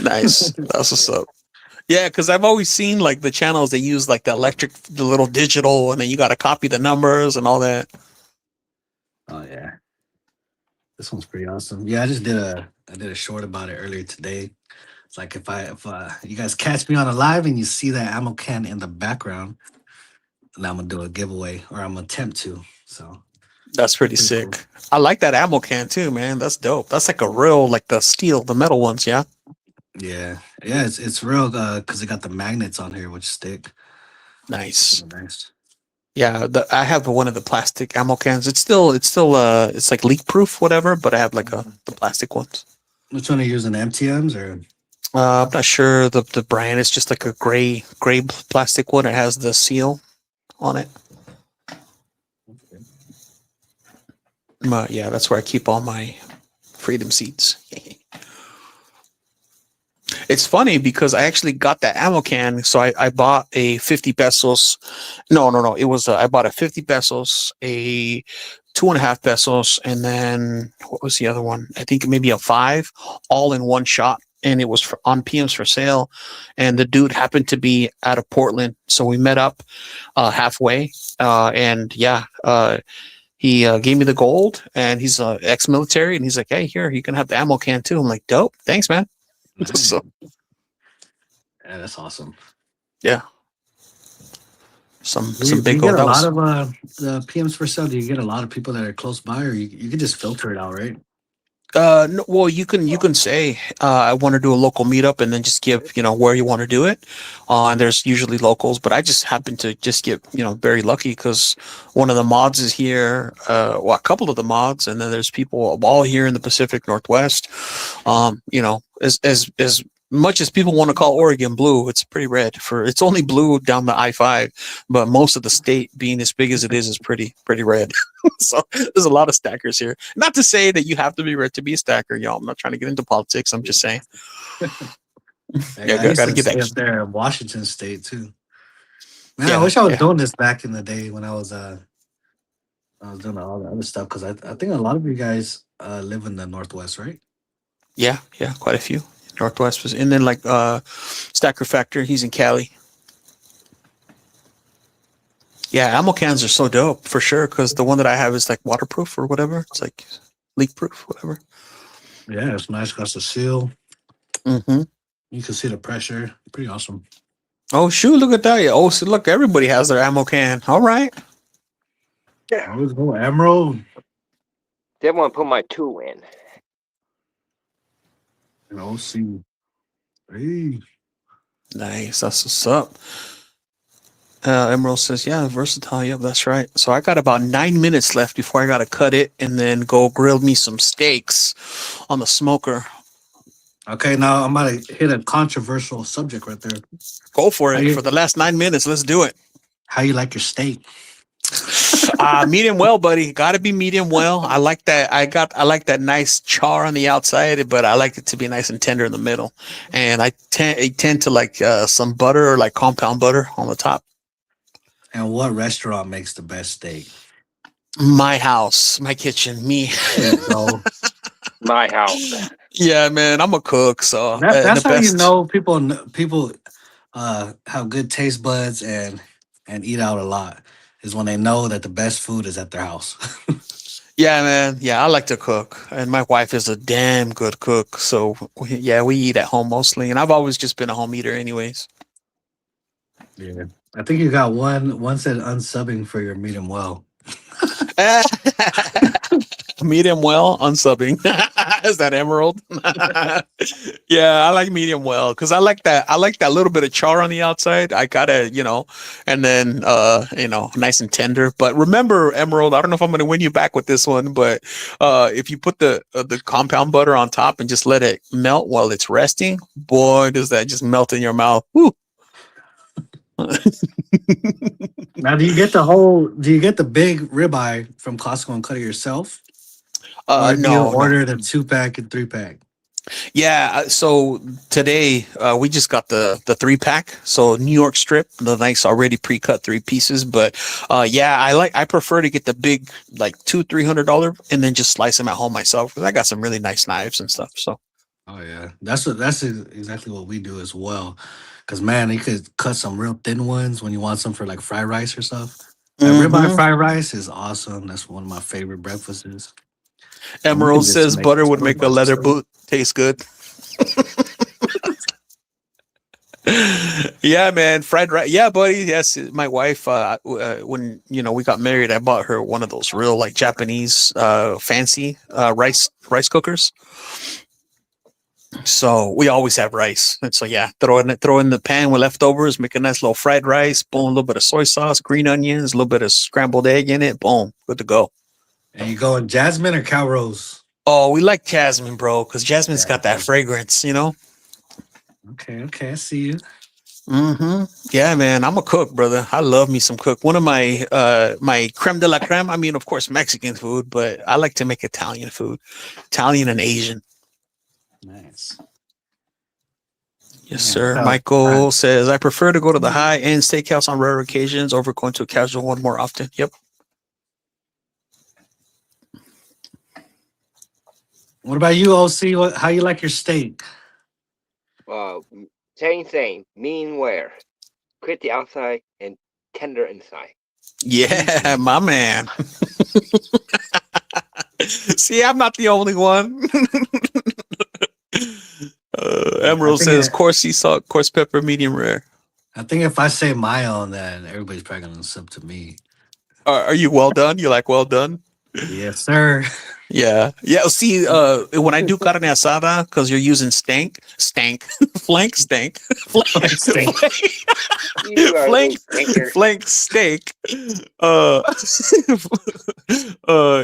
Nice. That's what's up. Yeah, because I've always seen like the channels they use like the little digital, and then you got to copy the numbers and all that. Oh yeah, this one's pretty awesome. Yeah, I did a short about it earlier today. It's like if you guys catch me on a live and you see that ammo can in the background, then I'm gonna do a giveaway or I'm gonna attempt to. So That's pretty pretty sick. cool. I like that ammo can too, man. That's dope. That's like a real like the steel, the metal ones. Yeah. Yeah, yeah, it's real because it got the magnets on here which stick. Nice. Nice. Yeah, I have one of the plastic ammo cans. It's like leak proof, whatever. But I have like the plastic ones. Which one are you using? MTMs or? I'm not sure the brand. It's just like a gray plastic one. It has the seal on it. But yeah, that's where I keep all my freedom seeds. It's funny because I actually got that ammo can. So I bought a 50 pesos. No. It was I bought a 50 pesos, a 2.5 pesos, and then what was the other one? I think maybe a 5, all in one shot. And it was on PMs for sale. And the dude happened to be out of Portland, so we met up halfway. And yeah, he gave me the gold, and he's ex-military, and he's like, "Hey, here, you can have the ammo can too." I'm like, "Dope, thanks, man." So Yeah, that's awesome. yeah, some Do big you gold. get a That was, lot of the PMs for sale? Do you get a lot of people that are close by, or you can just filter it out, right? no, well, you can say I want to do a local meetup, and then just give where you want to do it. And there's usually locals, but I just happen to just get very lucky because one of the mods is here. Well, a couple of the mods, and then there's people all here in the Pacific Northwest. As much as people want to call Oregon blue, it's pretty red. It's only blue down the I-5, but most of the state, being as big as it is pretty red. So there's a lot of stackers here. Not to say that you have to be red to be a stacker, y'all. I'm not trying to get into politics. I'm just saying. Yeah, I I used gotta to get stay that. up there in Washington State too. Man, Yeah, I wish I was yeah. doing this back in the day when I was doing all the other stuff because I think a lot of you guys live in the Northwest, right? Yeah, quite a few. Northwest was, and then like Stacker Factor, he's in Cali. Yeah, ammo cans are so dope for sure because the one that I have is like waterproof or whatever. It's like leak proof, whatever. Yeah, it's nice. Got the seal. Mm-hmm. You can see the pressure. Pretty awesome. Oh shoot! Look at that! Yeah. Oh, so look, everybody has their ammo can. All right. Always go Emerald. Didn't want to put my 2 in. And OC. Hey. Nice. That's what's up. Emerald says, "Yeah, versatile. Yep, that's right." So I got about 9 minutes left before I got to cut it and then go grill me some steaks on the smoker. Okay, now I'm about to hit a controversial subject right there. Go for Are it. you- For the last 9 minutes, let's do it. How you like your steak? Medium well, buddy. Got to be medium well. I like that. I like that nice char on the outside, but I like it to be nice and tender in the middle. And I tend to like some butter or like compound butter on the top. And what restaurant makes the best steak? My house, my kitchen, me. There you go. My house. Yeah, man, I'm a cook, so That's the how you best. know people have good taste buds and eat out a lot is when they know that the best food is at their house. Yeah, man. Yeah, I like to cook, and my wife is a damn good cook. So we eat at home mostly, and I've always just been a home eater, anyways. Yeah. I think you got one said unsubbing for your medium well. Medium well, unsubbing. Is that Emerald? Yeah, I like medium well because I like that. I like that little bit of char on the outside. I gotta, and then nice and tender. But remember, Emerald, I don't know if I'm gonna win you back with this one, but if you put the compound butter on top and just let it melt while it's resting, boy, does that just melt in your mouth. Woo. Now, do you get the big ribeye from Costco and cut it yourself? Or do you No. order the 2-pack and 3-pack? Yeah, so today we just got the 3-pack. So New York strip, the nice already pre-cut 3 pieces. But I prefer to get the big like $200-300 and then just slice them at home myself because I got some really nice knives and stuff. So Oh yeah, that's exactly what we do as well. Cause man, you could cut some real thin ones when you want some for like fried rice or stuff. Like ribeye Mm-hmm. fried rice is awesome. That's one of my favorite breakfasts. And we Emerald can just says make butter would so make a much leather stuff. boot taste good. Yeah, man, fried rice. Yeah, buddy. Yes, my wife. When we got married, I bought her one of those real like Japanese, fancy rice cookers. So we always have rice, and so yeah, throw in the pan with leftovers, make a nice little fried rice. Boom, a little bit of soy sauce, green onions, a little bit of scrambled egg in it. Boom, good to go. And you going jasmine or cow rose? Oh, we like jasmine, bro, because jasmine's got that Jasmine. fragrance. Okay, okay, I see you. Mm-hmm. Yeah, man, I'm a cook, brother. I love me some cook. One of my creme de la creme. I mean, of course, Mexican food, but I like to make Italian food, Italian and Asian. Nice. Yes, Yeah, sir. so, Michael says I prefer to go to the high-end steakhouse on rare occasions over going to a casual one more often. Yep. what about you, OC? How you like your steak? Same thing. Mean wear. Crispy outside and tender inside. Yeah, my man. See, I'm not the only one. Emerald says coarse sea salt, coarse pepper, medium rare. I think if I say my own, then everybody's probably gonna sub to me. Are you well done? You like well done? Yes, sir. Yeah. Yeah. See, when I do carne asada, because you're using flank steak, You are a flank, little stinker. flank steak. Uh,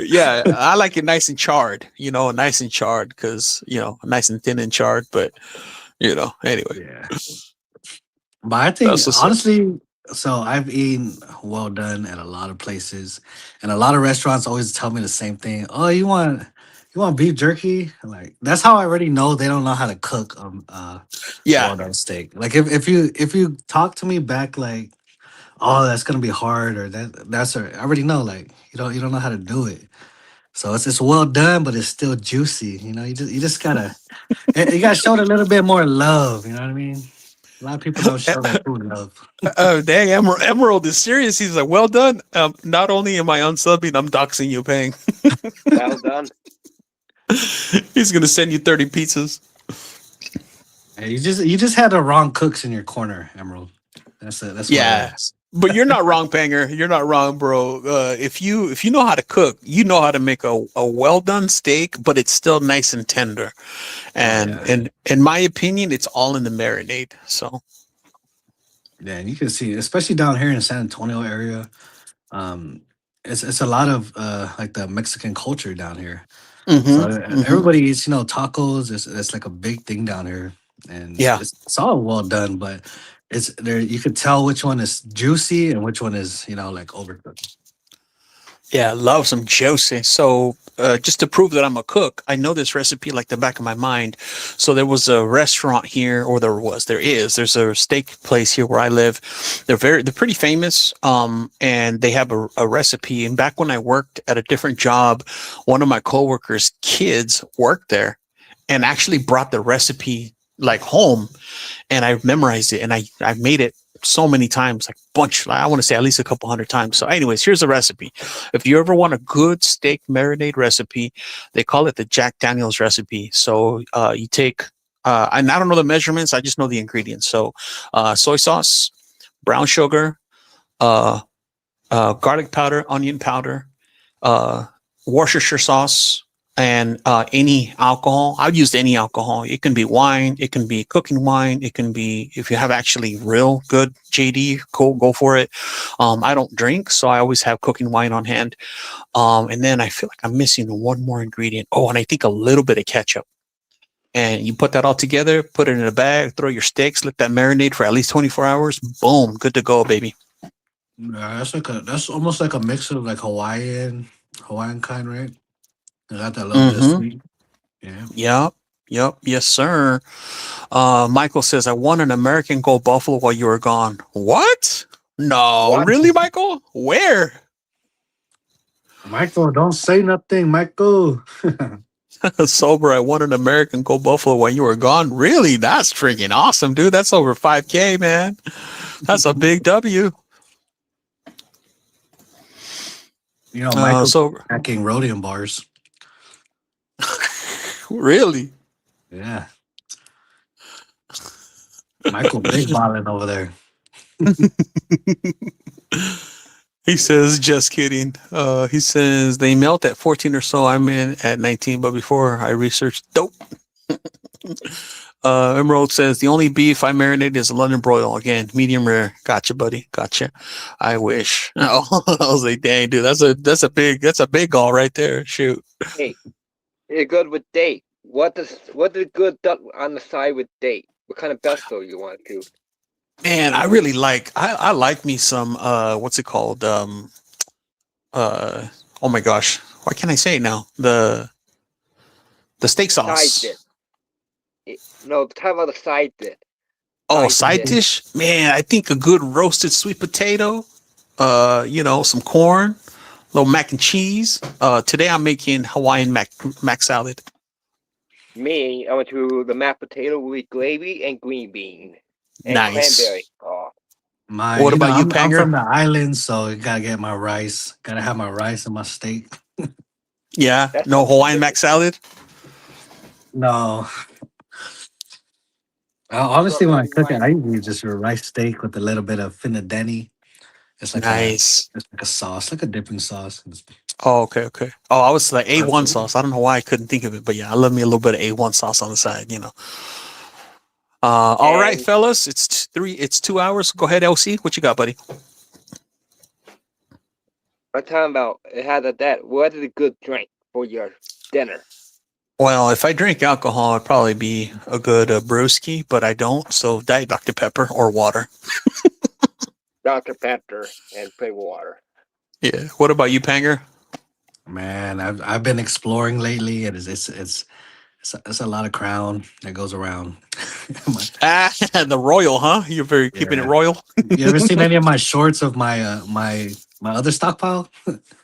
yeah, I like it nice and charred, nice and charred because, nice and thin and charred, but, anyway. Yeah. But I think That's what's up. honestly, so I've eaten well done at a lot of places, and a lot of restaurants always tell me the same thing. Oh, you want beef jerky? Like that's how I already know they don't know how to cook Yeah. well done steak. Like if you talk to me back like, oh, that's gonna be hard or I already know like you don't know how to do it. So it's well done, but it's still juicy. You just gotta show it a little bit more love. You know what I mean? A lot of people don't show that food love. Oh, dang. Emerald is serious. He's like, well done. Not only am I unsubbing, I'm doxing you paying. Well done. He's going to send you 30 pizzas. Hey, you just had the wrong cooks in your corner, Emerald. That's what it Yeah. is. But you're not wrong, Panger. You're not wrong, bro. If you know how to cook, you know how to make a well done steak, but it's still nice and tender. And yeah. and in my opinion, it's all in the marinade. So Yeah, and you can see, especially down here in the San Antonio area, it's a lot of like the Mexican culture down here. So everybody eats, tacos. It's like a big thing down here, and Yeah. it's all well done. But it's there. You could tell which one is juicy and which one is like overcooked. Yeah, love some juicy. So just to prove that I'm a cook, I know this recipe like the back of my mind. So there was a restaurant here, or there's a steak place here where I live. They're pretty famous. And they have a recipe. And back when I worked at a different job, one of my coworkers' kids worked there and actually brought the recipe like home, and I memorized it, and I made it so many times, like bunch. I want to say at least a couple hundred times. So, anyways, here's the recipe. If you ever want a good steak marinade recipe, they call it the Jack Daniel's recipe. So, you take, and I don't know the measurements. I just know the ingredients. So, soy sauce, brown sugar, garlic powder, onion powder, Worcestershire sauce, and any alcohol. I've used any alcohol. It can be wine. It can be cooking wine. It can be, if you have actually real good JD, go for it. I don't drink, so I always have cooking wine on hand. And then I feel like I'm missing one more ingredient. Oh, and I think a little bit of ketchup. And you put that all together, put it in a bag, throw your steaks, let that marinate for at least 24 hours. Boom, good to go, baby. Yeah, that's almost like a mix of like Hawaiian kind, right? They got that little bit of sweet. Yeah. Yep. Yes, sir. Michael says, I won an American Gold Buffalo while you were gone. What? No, What? really, Michael? Where? Michael, don't say nothing, Michael. Sober, I won an American Go Buffalo when you were gone. Really? That's freaking awesome, dude. That's over 5K, man. That's a big W. You know, Michael Sober. hacking Rhodium bars. Really? Yeah. Michael big balling over there. He says, just kidding. He says they melt at 14 or so. I'm in at 19, but before I researched dope. Emerald says the only beef I marinate is a London broil. Again, medium rare. Gotcha, buddy. Gotcha. I wish. Oh, I was like, dang, dude, that's a big gall right there. Shoot. Hey, you're good with date. What is good duck on the side with date? What kind of besto you want to? Man, I really like I like me some what's it called? Oh my gosh. Why can't I say it now? The steak sauce. Side dip. No, talk about the side dip. Oh, Side side dish. dish? Man, I think a good roasted sweet potato, some corn, a little mac and cheese. Today I'm making Hawaiian mac salad. Me, I went to the mashed potato with gravy and green bean. And Nice. cranberry. Oh, What about you, I'm Panger? from the island, so I gotta get my rice. Gotta have my rice and my steak. Yeah, That's no something Hawaiian mac salad. No. Honestly, when I cook it, I usually just do a rice steak with a little bit of finadeni. It's like Nice. it's like a sauce, like a dipping sauce. Oh, okay. Oh, I was like A1 sauce. I don't know why I couldn't think of it, but yeah, I love me a little bit of A1 sauce on the side, All right, And- fellas, it's 2 hours. Go ahead, LC. What you got, buddy? I'm talking about it has that. What is a good drink for your dinner? Well, if I drink alcohol, it'd probably be a good brewski, but I don't. So Diet Dr. Pepper or water. Dr. Pepper and plain water. Yeah. What about you, Panger? Man, I've been exploring lately, and it's a lot of Crown that goes around. The royal, huh? You're very keeping it Yeah. royal. You ever seen any of my shorts of my my other stockpile?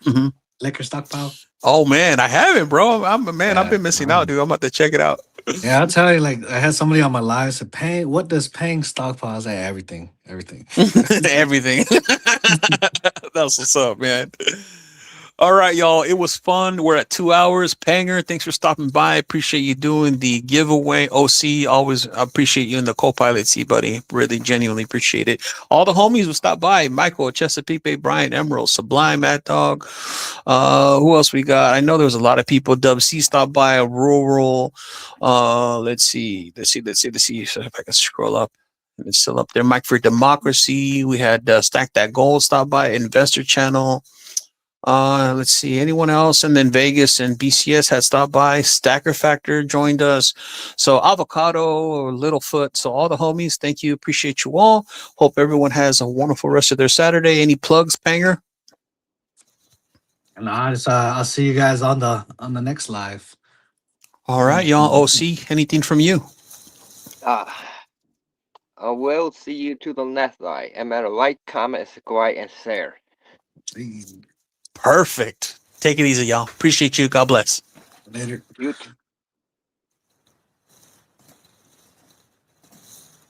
Mhm. Liquor stockpile? Oh man, I haven't, bro. I've Yeah, been missing out, dude. I'm about to check it out. Yeah, I'll tell you, like I had somebody on my live said, Pang, what does Pang stockpile? I was like, everything. Everything. That's what's up, man. All right, y'all. It was fun. We're at 2 hours. Panger, thanks for stopping by. Appreciate you doing the giveaway. OC, always appreciate you in the co-pilot seat, buddy. Really genuinely appreciate it. All the homies will stop by. Michael, Chesapeake Bay, Brian, Emerald, Sublime, Mad Dog. Who else we got? I know there was a lot of people. Dub C stopped by. Rural. Let's see. So if I can scroll up. It's still up there. Mike for Democracy. We had Stack That Gold stop by. Investor Channel. Let's see. Anyone else? And then Vegas and BCS had stopped by. Stacker Factor joined us. So Avocado or Littlefoot. So all the homies, thank you. Appreciate you all. Hope everyone has a wonderful rest of their Saturday. Any plugs, Panger? And I'll see you guys on the next live. All right, y'all. OC, anything from you? I will see you to the next live. And matter like, comment, subscribe, and share. Perfect. Take it easy, y'all. Appreciate you. God bless. Later. You too.